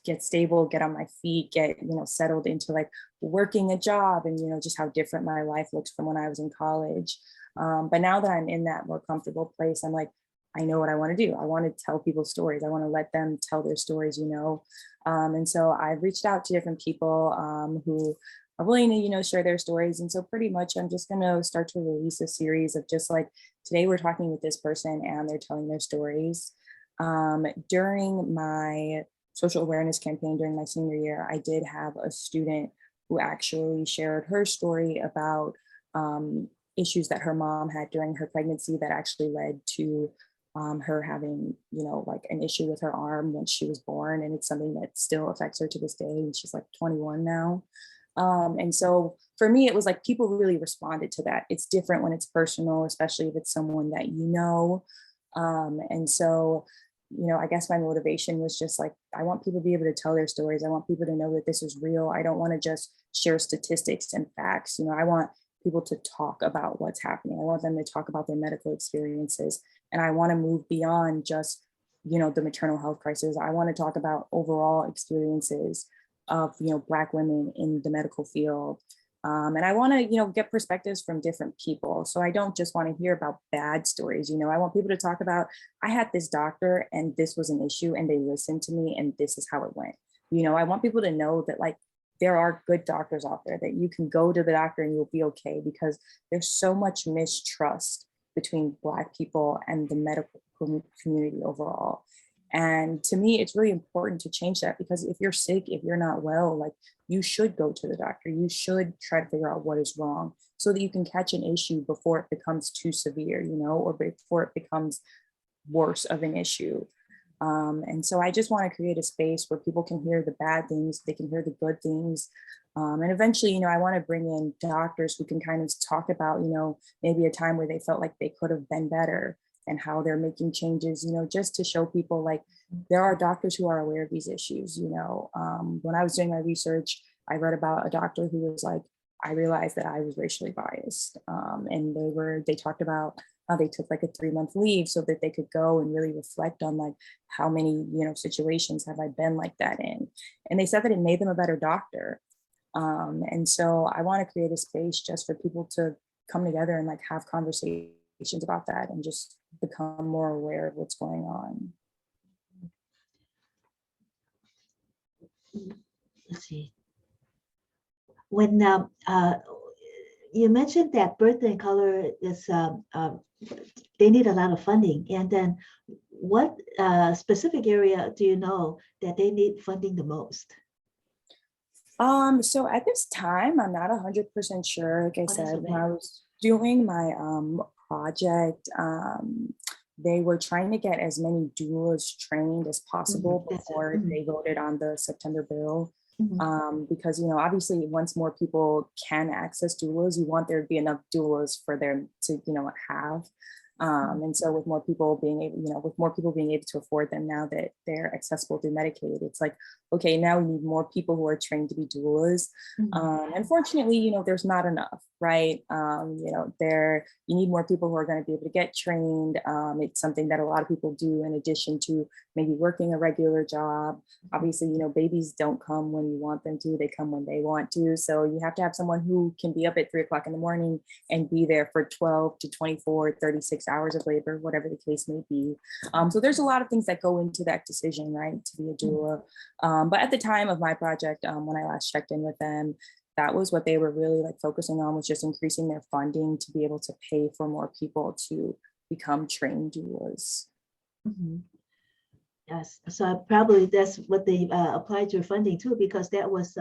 get stable, get on my feet, get, settled into like working a job and, just how different my life looks from when I was in college. But now that I'm in that more comfortable place, I'm like, I know what I want to do. I want to tell people stories. I want to let them tell their stories, and so I've reached out to different people who are willing to, share their stories. And so pretty much I'm just going to start to release a series of just like, today we're talking with this person and they're telling their stories. During my social awareness campaign during my senior year, I did have a student who actually shared her story about issues that her mom had during her pregnancy that actually led to her having, like an issue with her arm when she was born. And it's something that still affects her to this day. And she's like 21 now. And so for me, it was like people really responded to that. It's different when it's personal, especially if it's someone that you know. And so, I guess my motivation was just like, I want people to be able to tell their stories. I want people to know that this is real. I don't want to just share statistics and facts. I want people to talk about what's happening. I want them to talk about their medical experiences. And I want to move beyond just, the maternal health crisis. I want to talk about overall experiences of, Black women in the medical field. And I want to, get perspectives from different people. So I don't just want to hear about bad stories. I want people to talk about, I had this doctor and this was an issue and they listened to me and this is how it went. I want people to know that like, there are good doctors out there, that you can go to the doctor and you'll be okay, because there's so much mistrust between Black people and the medical community overall. And to me, it's really important to change that, because if you're sick, if you're not well, like you should go to the doctor. You should try to figure out what is wrong so that you can catch an issue before it becomes too severe, or before it becomes worse of an issue. And so I just want to create a space where people can hear the bad things, they can hear the good things. And eventually, I want to bring in doctors who can kind of talk about, maybe a time where they felt like they could have been better and how they're making changes, just to show people like there are doctors who are aware of these issues. When I was doing my research, I read about a doctor who was like, I realized that I was racially biased. And they talked about how they took like a 3-month leave so that they could go and really reflect on like how many, situations have I been like that in. And they said that it made them a better doctor. And so I want to create a space just for people to come together and like have conversations about that and just become more aware of what's going on. Let's see. When you mentioned that birth and color is they need a lot of funding, and then what specific area do you know that they need funding the most? So at this time, I'm not 100% sure. Like I Oh, that's said, when okay. I was doing my project, they were trying to get as many doulas trained as possible That's it. before they voted on the September bill. Mhm. Because, obviously once more people can access doulas, you want there to be enough doulas for them to, have. And so with more people being able, to afford them now that they're accessible through Medicaid, it's like, okay, now we need more people who are trained to be doulas. Unfortunately, there's not enough, right? You need more people who are going to be able to get trained. It's something that a lot of people do in addition to maybe working a regular job. Obviously, babies don't come when you want them to, they come when they want to. So you have to have someone who can be up at 3 o'clock in the morning and be there for 12 to 24, 36 hours of labor, whatever the case may be. So there's a lot of things that go into that decision, right, to be a doula. But at the time of my project, when I last checked in with them, that was what they were really like focusing on, was just increasing their funding to be able to pay for more people to become trained doulas. Mhm. Yes, so probably that's what they applied your funding to, because that was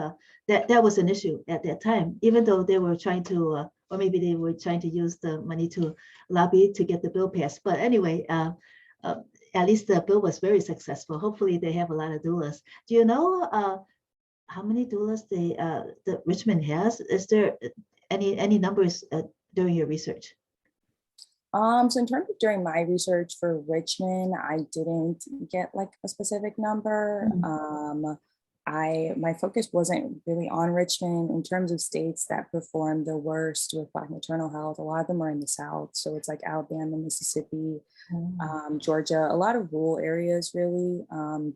that was an issue at that time, even though they were trying to, or maybe they were trying to use the money to lobby to get the bill passed. But anyway, at least the bill was very successful. Hopefully, they have a lot of doulas. Do you know how many doulas the Richmond has? Is there any numbers during your research? So in terms of during my research for Richmond, I didn't get like a specific number. My focus wasn't really on Richmond. In terms of states that perform the worst with Black maternal health, a lot of them are in the South. So it's like Alabama, Mississippi, Georgia, a lot of rural areas really,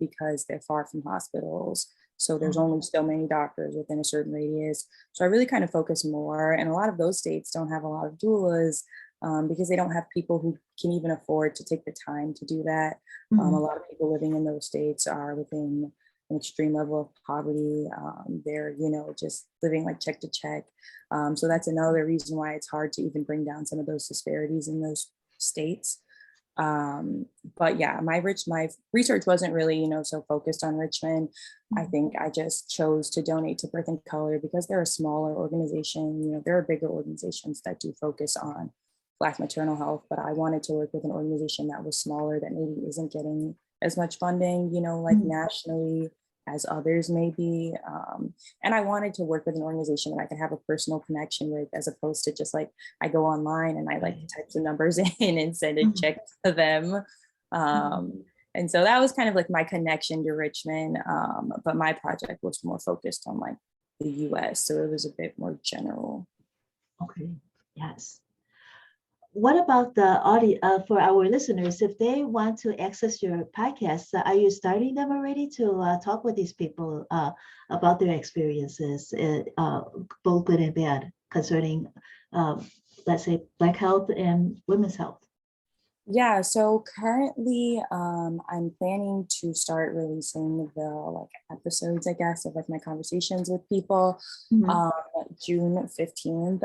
because they're far from hospitals. So there's only so many doctors within a certain radius. So I really kind of focus more, and a lot of those states don't have a lot of doulas. Because they don't have people who can even afford to take the time to do that. A lot of people living in those states are within an extreme level of poverty. They're, just living like check to check. So that's another reason why it's hard to even bring down some of those disparities in those states. But yeah, my research wasn't really, so focused on Richmond. I think I just chose to donate to Birth and Color because they're a smaller organization. There are bigger organizations that do focus on Black maternal health, but I wanted to work with an organization that was smaller, that maybe isn't getting as much funding, like nationally as others may be. And I wanted to work with an organization that I could have a personal connection with, as opposed to just like, I go online and I like type the numbers in and send a check to them. And so that was kind of like my connection to Richmond. But my project was more focused on like the US. So it was a bit more general. Okay, yes. What about the audio for our listeners? If they want to access your podcast, are you starting them already to talk with these people about their experiences, both good and bad, concerning, let's say, Black health and women's health? Yeah, so currently I'm planning to start releasing the like episodes, I guess, of like my conversations with people June 15th.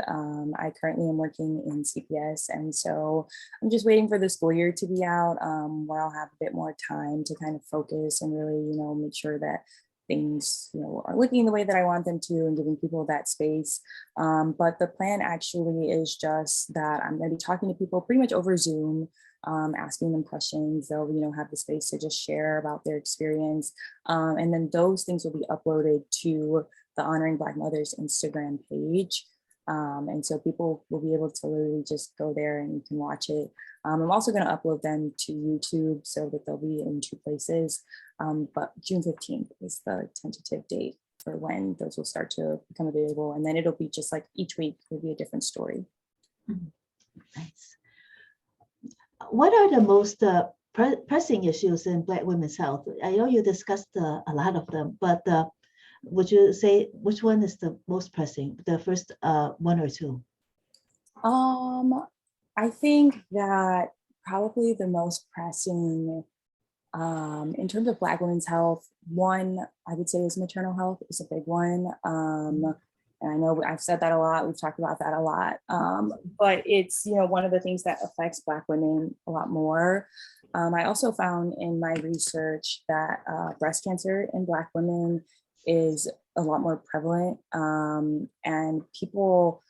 I currently am working in CPS, and so I'm just waiting for the school year to be out, where I'll have a bit more time to kind of focus and really, make sure that things, are looking the way that I want them to, and giving people that space. But the plan actually is just that I'm going to be talking to people pretty much over Zoom, asking them questions. They'll, have the space to just share about their experience. And then those things will be uploaded to the Honoring Black Mothers Instagram page. And so people will be able to literally just go there and you can watch it. I'm also going to upload them to YouTube so that they'll be in 2 places. But June 15th is the tentative date for when those will start to become available. And then it'll be just like each week will be a different story. Nice. What are the most pressing issues in Black women's health? I know you discussed a lot of them, but would you say which one is the most pressing? The first one or two? I think that probably the most pressing in terms of Black women's health, one I would say is maternal health is a big one. And I know I've said that a lot, we've talked about that a lot, but it's, one of the things that affects Black women a lot more. I also found in my research that breast cancer in Black women is a lot more prevalent, and people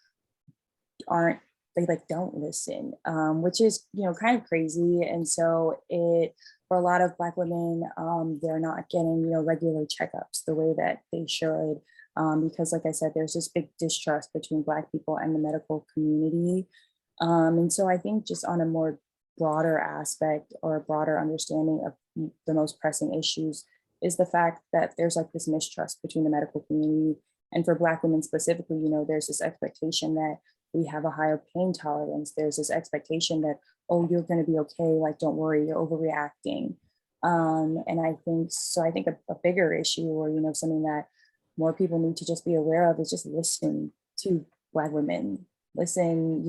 they like don't listen, which is, kind of crazy. And so for a lot of Black women, they're not getting, regular checkups the way that they should, because like I said, there's this big distrust between Black people and the medical community. And so I think just on a more broader aspect or a broader understanding of the most pressing issues is the fact that there's like this mistrust between the medical community. And for Black women specifically, there's this expectation that we have a higher pain tolerance. There's this expectation that, oh, you're going to be okay. Like, don't worry, you're overreacting. And I think a bigger issue, or, something that more people need to just be aware of, is just listen to Black women. Listen,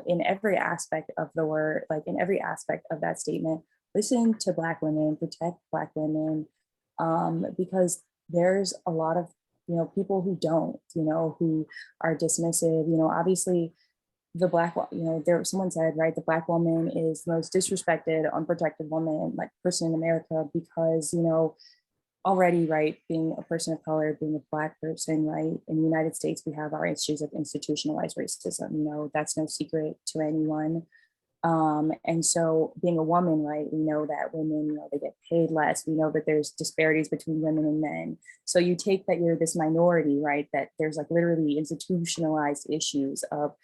in every aspect of the word, like in every aspect of that statement, listen to Black women, protect Black women, because there's a lot of people who don't, who are dismissive. Obviously the Black, someone said, right, the Black woman is the most disrespected, unprotected woman, like person in America, because, already, right, being a person of color, being a Black person, right, in the United States, we have our issues of institutionalized racism, that's no secret to anyone. And so being a woman, right, we know that women, they get paid less. We know that there's disparities between women and men. So you take that you're this minority, right, that there's like literally institutionalized issues of,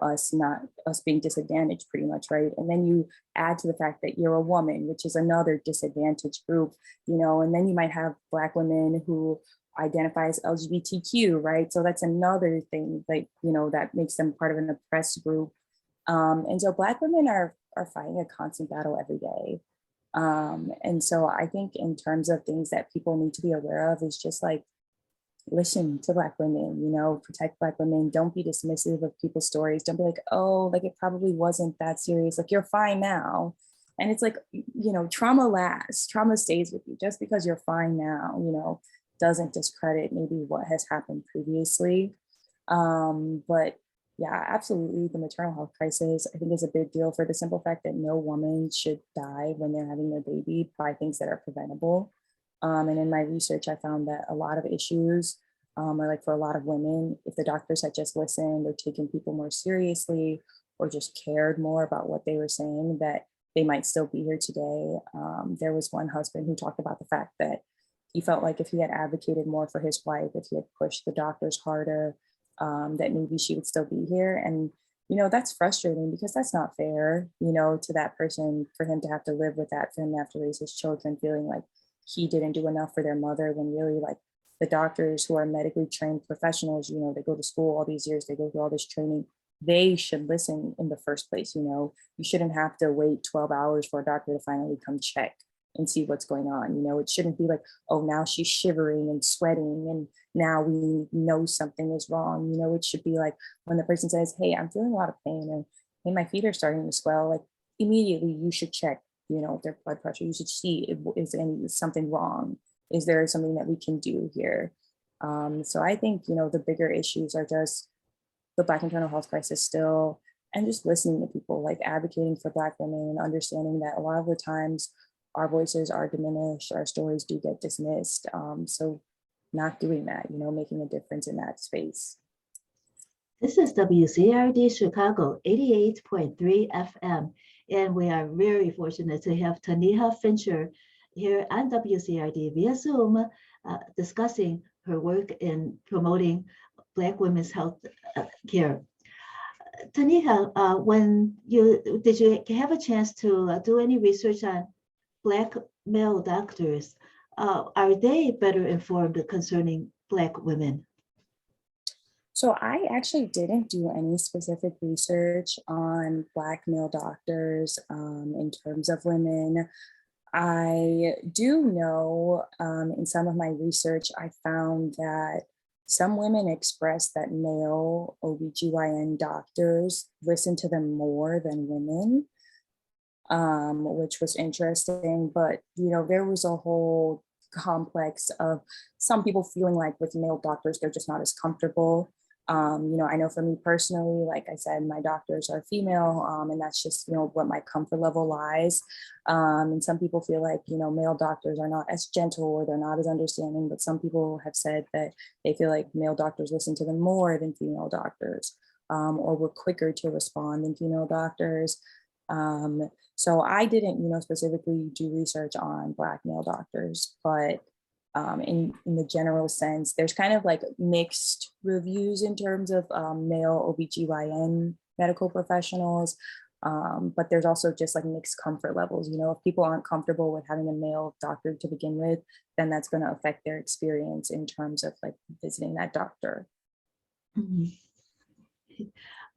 us being disadvantaged pretty much, right? And then you add to the fact that you're a woman, which is another disadvantaged group, and then you might have Black women who identify as LGBTQ, right? So that's another thing, like, that makes them part of an oppressed group. And so Black women are fighting a constant battle every day. And so I think in terms of things that people need to be aware of is just like, listen to Black women, protect Black women. Don't be dismissive of people's stories. Don't be like, oh, like it probably wasn't that serious. Like you're fine now. And it's like, trauma lasts, trauma stays with you. Just because you're fine now, doesn't discredit maybe what has happened previously. But yeah, absolutely. The maternal health crisis, I think, is a big deal for the simple fact that no woman should die when they're having their baby by things that are preventable. And in my research, I found that a lot of issues are like for a lot of women, if the doctors had just listened or taken people more seriously or just cared more about what they were saying, that they might still be here today. There was one husband who talked about the fact that he felt like if he had advocated more for his wife, if he had pushed the doctors harder, that maybe she would still be here. And, that's frustrating because that's not fair, to that person, for him to have to live with that, for him to have to raise his children feeling like he didn't do enough for their mother, when really like the doctors who are medically trained professionals, they go to school all these years, they go through all this training, they should listen in the first place. You shouldn't have to wait 12 hours for a doctor to finally come check and see what's going on. It shouldn't be like, oh, now she's shivering and sweating and now we know something is wrong. It should be like when the person says, hey, I'm feeling a lot of pain, and hey, my feet are starting to swell, like immediately you should check their blood pressure. You should see, is something wrong? Is there something that we can do here? So I think, the bigger issues are just the Black maternal health crisis still, and just listening to people, like advocating for Black women, and understanding that a lot of the times our voices are diminished, our stories do get dismissed. So not doing that, making a difference in that space. This is WZRD Chicago 88.3 FM, and we are very fortunate to have Taneha Fincher here on WZRD via Zoom, discussing her work in promoting Black women's health care. Taneha, did you have a chance to do any research on Black male doctors? Are they better informed concerning Black women? So I actually didn't do any specific research on Black male doctors in terms of women. I do know in some of my research, I found that some women express that male OBGYN doctors listen to them more than women, which was interesting. But, there was a whole complex of some people feeling like with male doctors, they're just not as comfortable. I know for me personally, like I said, my doctors are female, and that's just, what my comfort level lies. And some people feel like, male doctors are not as gentle or they're not as understanding, but some people have said that they feel like male doctors listen to them more than female doctors, or were quicker to respond than female doctors. So I didn't, specifically do research on Black male doctors, but in the general sense, there's kind of like mixed reviews in terms of male OBGYN medical professionals, but there's also just like mixed comfort levels. If people aren't comfortable with having a male doctor to begin with, then that's going to affect their experience in terms of like visiting that doctor. Mhm.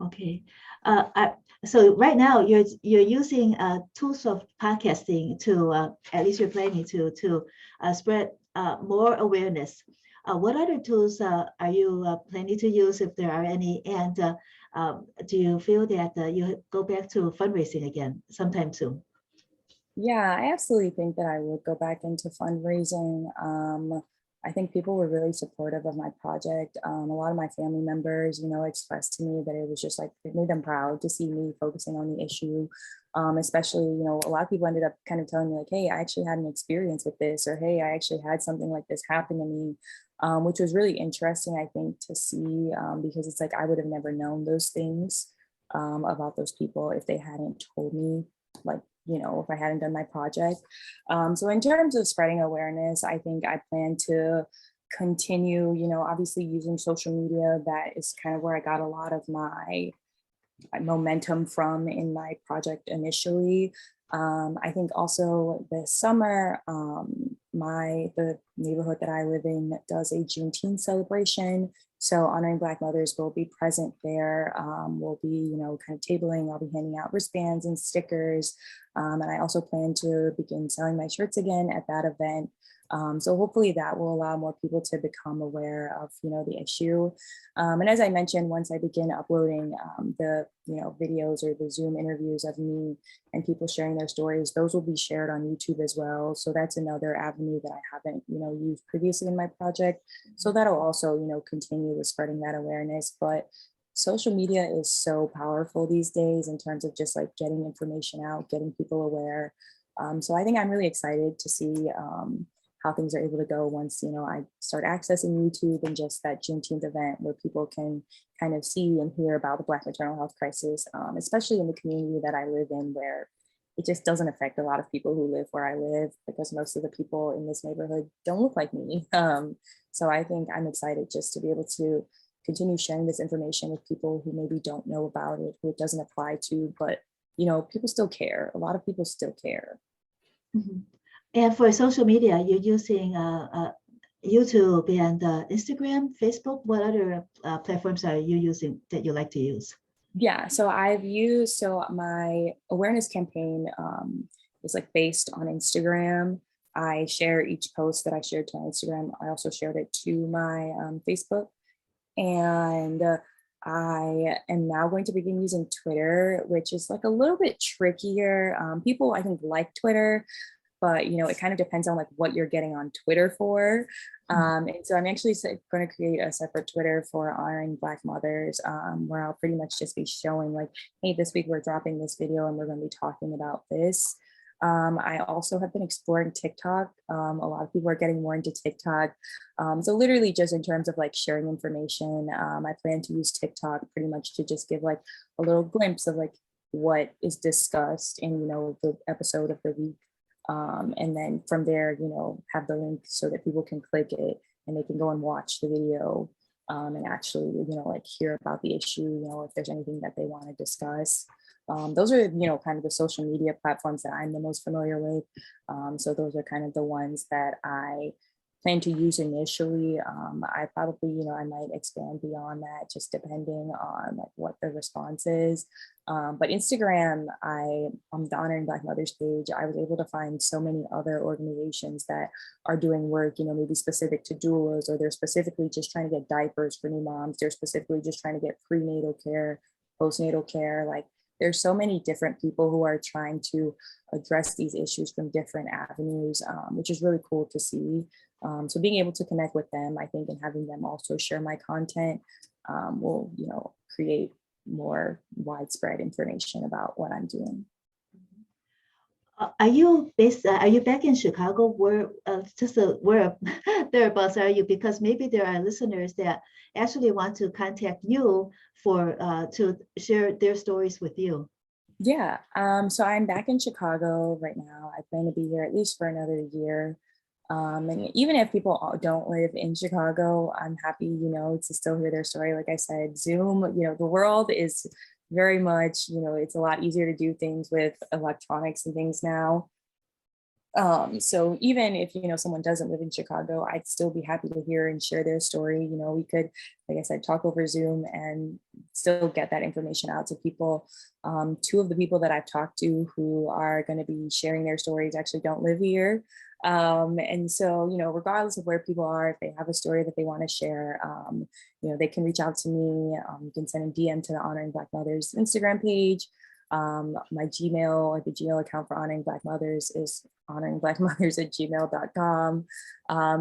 Okay. So right now you're using tools of podcasting to at least you're planning to spread more awareness. What other tools are you planning to use, if there are any? And do you feel that you go back to fundraising again sometime soon? Yeah, I absolutely think that I would go back into fundraising. I think people were really supportive of my project. A lot of my family members, expressed to me that it was just like, it made them proud to see me focusing on the issue. Especially, a lot of people ended up kind of telling me like, hey, I actually had an experience with this, or hey, I actually had something like this happen to me, which was really interesting, I think, to see, because it's like, I would have never known those things about those people if they hadn't told me, like, if I hadn't done my project. So in terms of spreading awareness, I think I plan to continue, obviously using social media. That is kind of where I got a lot of my momentum from in my project initially. I think also this summer, the neighborhood that I live in does a Juneteenth celebration. So Honoring Black Mothers will be present there. We'll be, kind of tabling. I'll be handing out wristbands and stickers. And I also plan to begin selling my shirts again at that event. So hopefully that will allow more people to become aware of, the issue. And as I mentioned, once I begin uploading the, videos or the Zoom interviews of me and people sharing their stories, those will be shared on YouTube as well. So that's another avenue that I haven't, used previously in my project. So that'll also, continue with spreading that awareness. But social media is so powerful these days in terms of just like getting information out, getting people aware. So I think I'm really excited to see how things are able to go once, I start accessing YouTube and just that Juneteenth event where people can kind of see and hear about the Black maternal health crisis, especially in the community that I live in, where it just doesn't affect a lot of people who live where I live, because most of the people in this neighborhood don't look like me. So I think I'm excited just to be able to continue sharing this information with people who maybe don't know about it, who it doesn't apply to, but people still care. A lot of people still care. Mm-hmm. And for social media, you're using YouTube and Instagram, Facebook. What other platforms are you using that you like to use? Yeah, so my awareness campaign is like based on Instagram. I share each post that I shared to my Instagram. I also shared it to my Facebook. And I am now going to begin using Twitter, which is like a little bit trickier. People, I think, like Twitter, but it kind of depends on like what you're getting on Twitter for. And so I'm actually going to create a separate Twitter for Honoring Black Mothers, where I'll pretty much just be showing like, hey, this week we're dropping this video and we're going to be talking about this. I also have been exploring TikTok. A lot of people are getting more into TikTok. So literally just in terms of like sharing information, I plan to use TikTok pretty much to just give like a little glimpse of like what is discussed in, the episode of the week. And then from there, have the link so that people can click it and they can go and watch the video and actually, like hear about the issue, if there's anything that they want to discuss. Those are, kind of the social media platforms that I'm the most familiar with. So those are kind of the ones that I plan to use initially. I probably, I might expand beyond that, just depending on like what the response is. But Instagram, on the Honoring Black Mothers page, I was able to find so many other organizations that are doing work, maybe specific to doulas, or they're specifically just trying to get diapers for new moms. They're specifically just trying to get prenatal care, postnatal care. Like there's so many different people who are trying to address these issues from different avenues, which is really cool to see. So being able to connect with them, I think, and having them also share my content will, create more widespread information about what I'm doing. Are you based? Are you back in Chicago? Where where thereabouts are you? Because maybe there are listeners that actually want to contact you for to share their stories with you. Yeah. So I'm back in Chicago right now. I plan to be here at least for another year. And even if people don't live in Chicago, I'm happy, to still hear their story. Like I said, Zoom, the world is very much, it's a lot easier to do things with electronics and things now. So even if, someone doesn't live in Chicago, I'd still be happy to hear and share their story. We could, like I said, talk over Zoom and still get that information out to people. Two of the people that I've talked to who are going to be sharing their stories actually don't live here. And so, regardless of where people are, if they have a story that they want to share, they can reach out to me. You can send a DM to the Honoring Black Mothers Instagram page. My Gmail, or the Gmail account for Honoring Black Mothers, is honoringblackmothers@gmail.com.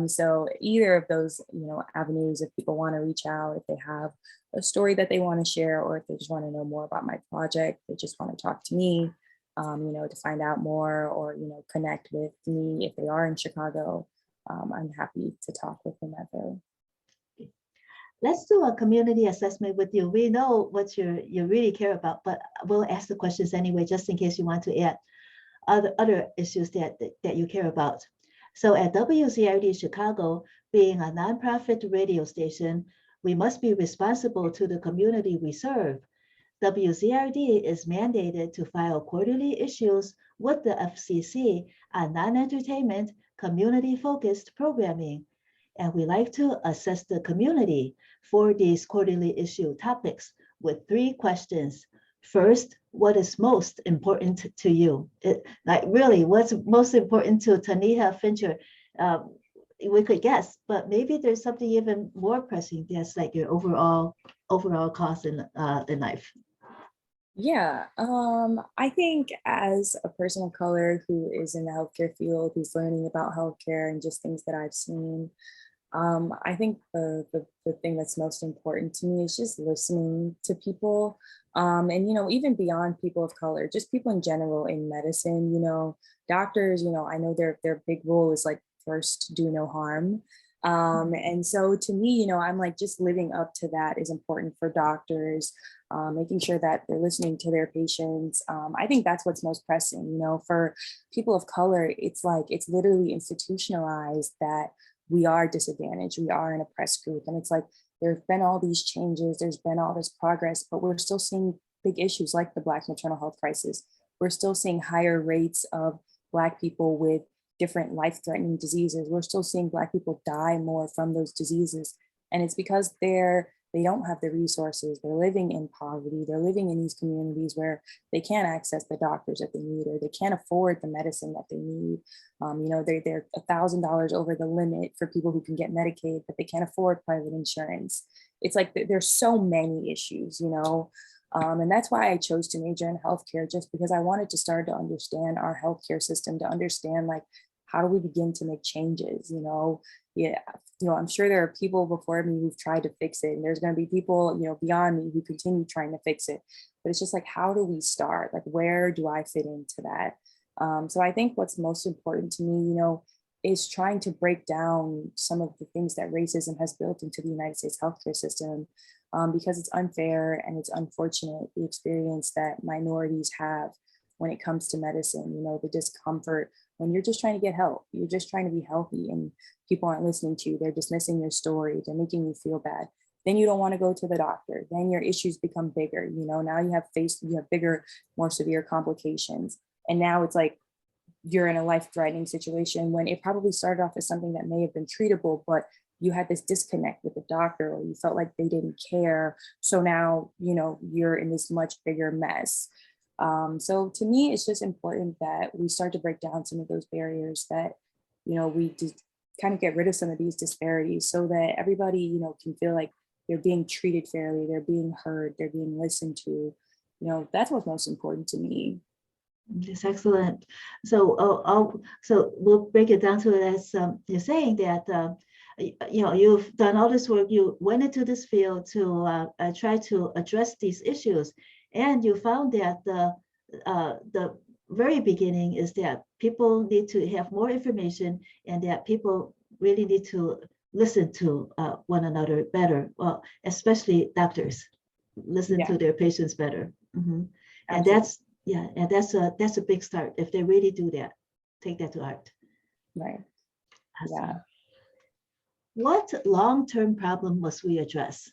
So either of those, avenues, if people want to reach out, if they have a story that they want to share, or if they just want to know more about my project, they just want to talk to me, to find out more, or, connect with me if they are in Chicago, I'm happy to talk with whomever. Let's do a community assessment with you. We know what you really care about, but we'll ask the questions anyway, just in case you want to add other issues that you care about. So at WZRD Chicago, being a nonprofit radio station, we must be responsible to the community we serve. WZRD is mandated to file quarterly issues with the FCC on non-entertainment, community-focused programming. And we like to assess the community for these quarterly issue topics with 3 questions. First, what is most important to you? Really, what's most important to Taneha Fincher? We could guess, but maybe there's something even more pressing that's like your overall cause in life. Yeah, I think as a person of color who is in the healthcare field, who's learning about healthcare and just things that I've seen, I think the thing that's most important to me is just listening to people. And, even beyond people of color, just people in general in medicine, doctors, I know their big role is like first do no harm. And so to me, I'm like, just living up to that is important for doctors, making sure that they're listening to their patients. I think that's what's most pressing, for people of color. It's like, it's literally institutionalized that we are disadvantaged, we are an oppressed group. And it's like, there've been all these changes, there's been all this progress, but we're still seeing big issues like the Black maternal health crisis. We're still seeing higher rates of Black people with different life-threatening diseases. We're still seeing Black people die more from those diseases. And it's because they don't have the resources. They're living in poverty. They're living in these communities where they can't access the doctors that they need, or they can't afford the medicine that they need. They're $1,000 over the limit for people who can get Medicaid, but they can't afford private insurance. It's like there's so many issues, and that's why I chose to major in healthcare, just because I wanted to start to understand our healthcare system, to understand like, how do we begin to make changes? I'm sure there are people before me who've tried to fix it, and there's going to be people, beyond me who continue trying to fix it. But it's just like, how do we start? Like, where do I fit into that? So I think what's most important to me, is trying to break down some of the things that racism has built into the United States healthcare system, because it's unfair and it's unfortunate, the experience that minorities have when it comes to medicine, the discomfort when you're just trying to get help, you're just trying to be healthy, and people aren't listening to you, they're dismissing your story, they're making you feel bad. Then you don't want to go to the doctor. Then your issues become bigger. Now you have bigger, more severe complications. And now it's like, you're in a life-threatening situation when it probably started off as something that may have been treatable, but you had this disconnect with the doctor, or you felt like they didn't care. So now, you're in this much bigger mess. So to me, it's just important that we start to break down some of those barriers, that, we just kind of get rid of some of these disparities, so that everybody, can feel like they're being treated fairly, they're being heard, they're being listened to. that's what's most important to me. It's excellent. So, so we'll break it down to it as you're saying that you've done all this work. You went into this field to try to address these issues, and you found that the very beginning is that people need to have more information, and that people really need to listen to one another better. Well, especially doctors, listen to their patients better. Mm-hmm. And that's and that's a big start if they really do that. Take that to heart. Right. Awesome. Yeah. What long-term problem must we address?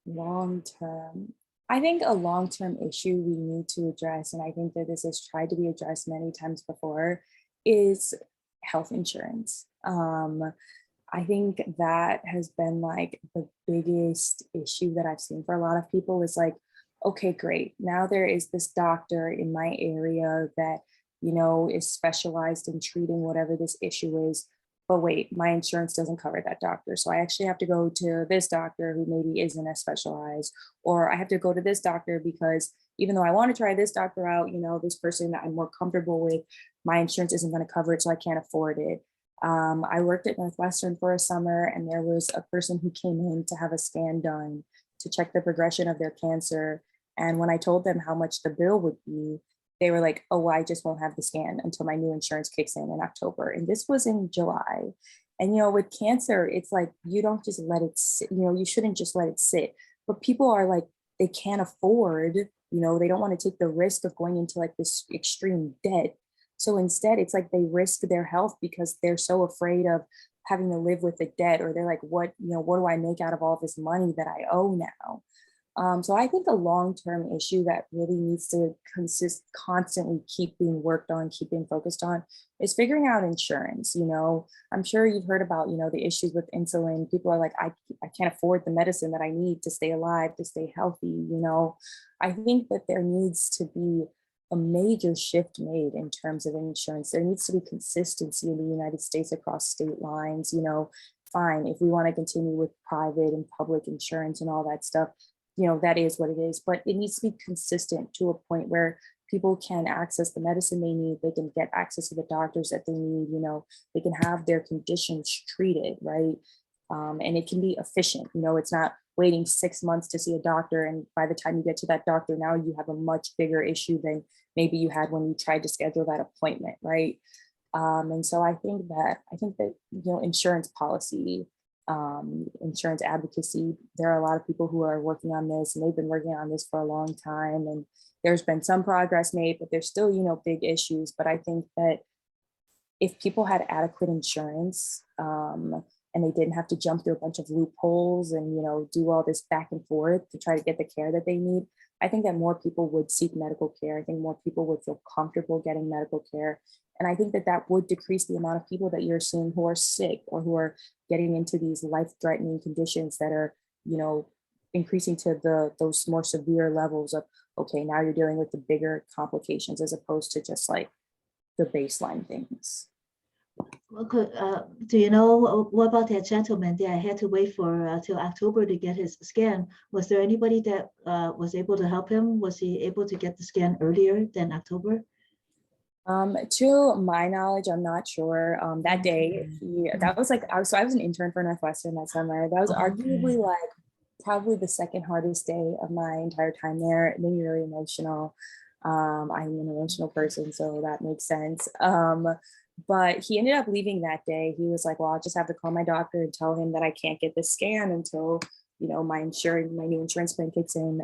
Long-term. I think a long-term issue we need to address, and I think that this has tried to be addressed many times before, is health insurance. I think that has been like the biggest issue that I've seen for a lot of people is like, okay, great. Now there is this doctor in my area that, is specialized in treating whatever this issue is. But wait, my insurance doesn't cover that doctor. So I actually have to go to this doctor who maybe isn't as specialized, or I have to go to this doctor because even though I want to try this doctor out, this person that I'm more comfortable with, my insurance isn't going to cover it, so I can't afford it. I worked at Northwestern for a summer, and there was a person who came in to have a scan done to check the progression of their cancer. And when I told them how much the bill would be, they were like, oh, I just won't have the scan until my new insurance kicks in October. And this was in July. And, with cancer, it's like, you don't just let it sit, you shouldn't just let it sit. But people are like, they can't afford, they don't want to take the risk of going into like this extreme debt. So instead, it's like they risk their health because they're so afraid of having to live with the debt, or they're like, what do I make out of all this money that I owe now? So I think a long-term issue that really needs to constantly keep being worked on, keep being focused on, is figuring out insurance. I'm sure you've heard about, the issues with insulin. People are like, I can't afford the medicine that I need to stay alive, to stay healthy. I think that there needs to be a major shift made in terms of insurance. There needs to be consistency in the United States across state lines. Fine, if we want to continue with private and public insurance and all that stuff, that is what it is, but it needs to be consistent to a point where people can access the medicine they need, they can get access to the doctors that they need, they can have their conditions treated, right? And it can be efficient. It's not waiting 6 months to see a doctor, and by the time you get to that doctor, now you have a much bigger issue than maybe you had when you tried to schedule that appointment, right? And so I think that insurance policy, insurance advocacy, there are a lot of people who are working on this, and they've been working on this for a long time, and there's been some progress made, but there's still big issues. But I think that if people had adequate insurance, and they didn't have to jump through a bunch of loopholes and do all this back and forth to try to get the care that they need, I think that more people would seek medical care. I think more people would feel comfortable getting medical care. And I think that would decrease the amount of people that you're seeing who are sick or who are getting into these life-threatening conditions that are, increasing to those more severe levels of, okay, now you're dealing with the bigger complications as opposed to just like the baseline things. Well, do you know what about that gentleman that had to wait for till October to get his scan? Was there anybody that was able to help him? Was he able to get the scan earlier than October? To my knowledge, I'm not sure. That day, I was an intern for Northwestern that summer. That was arguably like probably the second hardest day of my entire time there. It made me really emotional. I'm an emotional person, so that makes sense. But he ended up leaving that day. He was like, well, I'll just have to call my doctor and tell him that I can't get the scan until, my new insurance plan kicks in.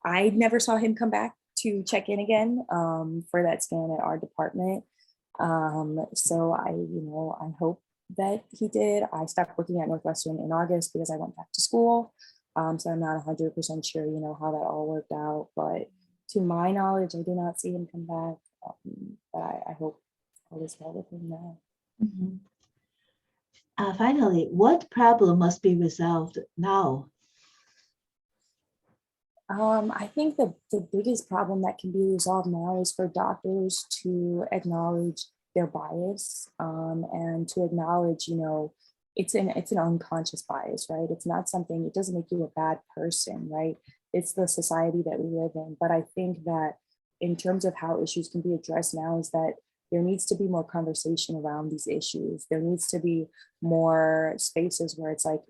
I never saw him come back to check in again for that scan at our department. So I hope that he did. I stopped working at Northwestern in August because I went back to school. So I'm not 100% sure, how that all worked out. But to my knowledge, I do not see him come back. But I hope all is well with him now. Mm-hmm. Finally, what problem must be resolved now? I think the biggest problem that can be resolved now is for doctors to acknowledge their bias, and to acknowledge, it's an unconscious bias, right? It's not something, it doesn't make you a bad person, right? it's the society that we live in. But I think that in terms of how issues can be addressed now is that there needs to be more conversation around these issues. There needs to be more spaces where it's like,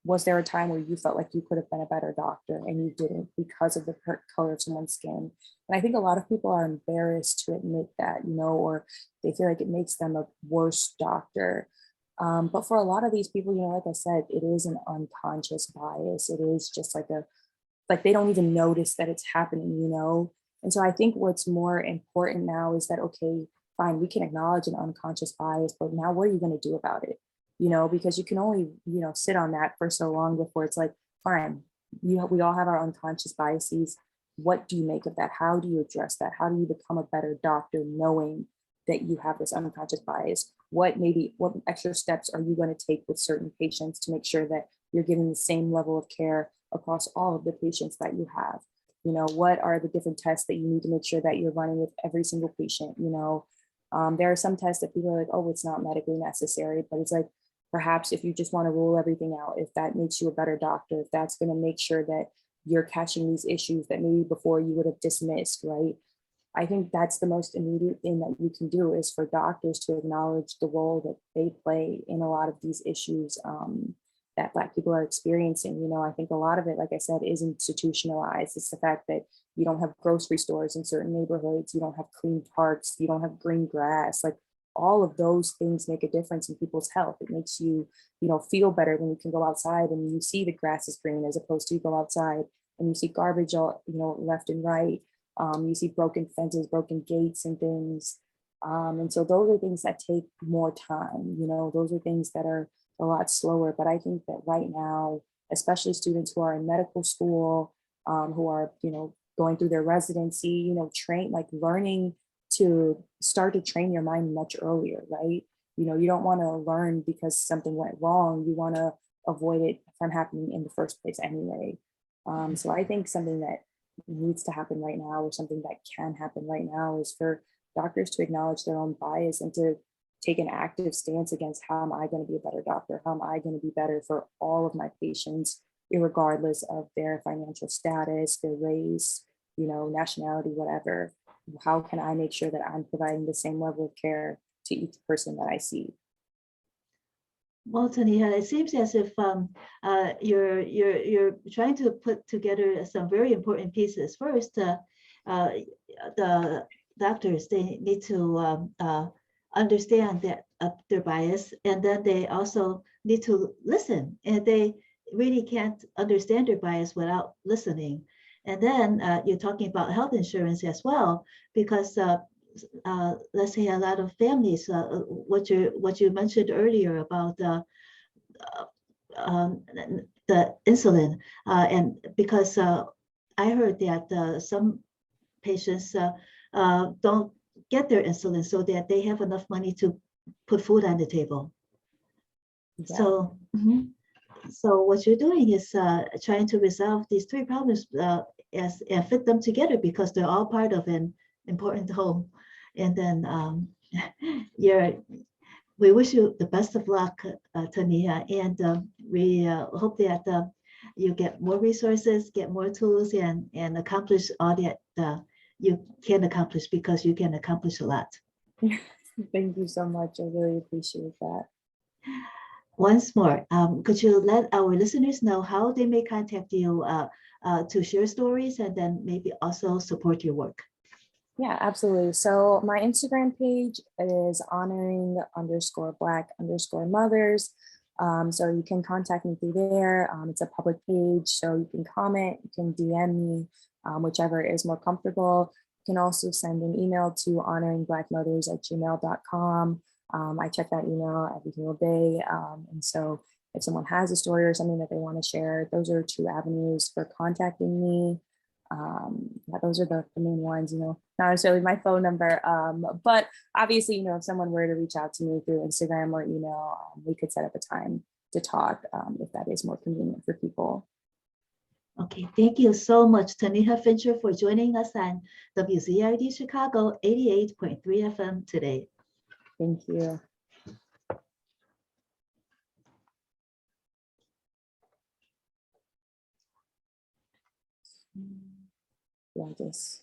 was there a time where you felt like you could have been a better doctor and you didn't because of the color of someone's skin? And I think a lot of people are embarrassed to admit that, or they feel like it makes them a worse doctor. But for a lot of these people, like I said, it is an unconscious bias. It is just like they don't even notice that it's happening, And so I think what's more important now is that, okay, fine, we can acknowledge an unconscious bias, but now what are you going to do about it? Because you can only, sit on that for so long before it's like, fine, we all have our unconscious biases. What do you make of that? How do you address that? How do you become a better doctor knowing that you have this unconscious bias? What extra steps are you going to take with certain patients to make sure that you're getting the same level of care across all of the patients that you have? What are the different tests that you need to make sure that you're running with every single patient? There are some tests that people are like, oh, it's not medically necessary, but it's like, perhaps if you just want to rule everything out, if that makes you a better doctor, if that's going to make sure that you're catching these issues that maybe before you would have dismissed, right? I think that's the most immediate thing that you can do is for doctors to acknowledge the role that they play in a lot of these issues that Black people are experiencing. I think a lot of it, like I said, is institutionalized. It's the fact that you don't have grocery stores in certain neighborhoods, you don't have clean parks, you don't have green grass, like all of those things make a difference in people's health. It makes you, feel better when you can go outside and you see the grass is green, as opposed to you go outside and you see garbage all, left and right. You see broken fences, broken gates and things. And so those are things that take more time, those are things that are a lot slower. But I think that right now, especially students who are in medical school, who are, going through their residency, learning to start to train your mind much earlier, right? You don't want to learn because something went wrong. You want to avoid it from happening in the first place anyway. So I think something that needs to happen right now, or something that can happen right now, is for doctors to acknowledge their own bias and to take an active stance against how am I going to be a better doctor? How am I going to be better for all of my patients, regardless of their financial status, their race, nationality, whatever. How can I make sure that I'm providing the same level of care to each person that I see? Well, Taneha, it seems as if you're trying to put together some very important pieces. First, the doctors, they need to understand that their bias, and then they also need to listen, and they really can't understand their bias without listening. And then you're talking about health insurance as well, because let's say a lot of families, what you mentioned earlier about um, the insulin, and because I heard that some patients don't get their insulin so that they have enough money to put food on the table. Yeah. So, so what you're doing is trying to resolve these three problems and fit them together, because they're all part of an important whole. And then we wish you the best of luck, Taneha, and we hope that you get more resources, get more tools, and accomplish all that you can accomplish, because you can accomplish a lot. Thank you so much. I really appreciate that. Once more, could you let our listeners know how they may contact you to share stories and then maybe also support your work? Yeah, absolutely. So my Instagram page is honoring_black_mothers. So you can contact me through there. It's a public page, so you can comment, you can DM me, whichever is more comfortable. You can also send an email to honoringblackmothers@gmail.com. I check that email every single day. And so if someone has a story or something that they want to share, those are two avenues for contacting me. Yeah, those are the main ones, not necessarily my phone number, but obviously, if someone were to reach out to me through Instagram or email, we could set up a time to talk if that is more convenient for people. Okay, thank you so much, Taneha Fincher, for joining us on WZRD Chicago 88.3 FM today. Thank you. Yeah, just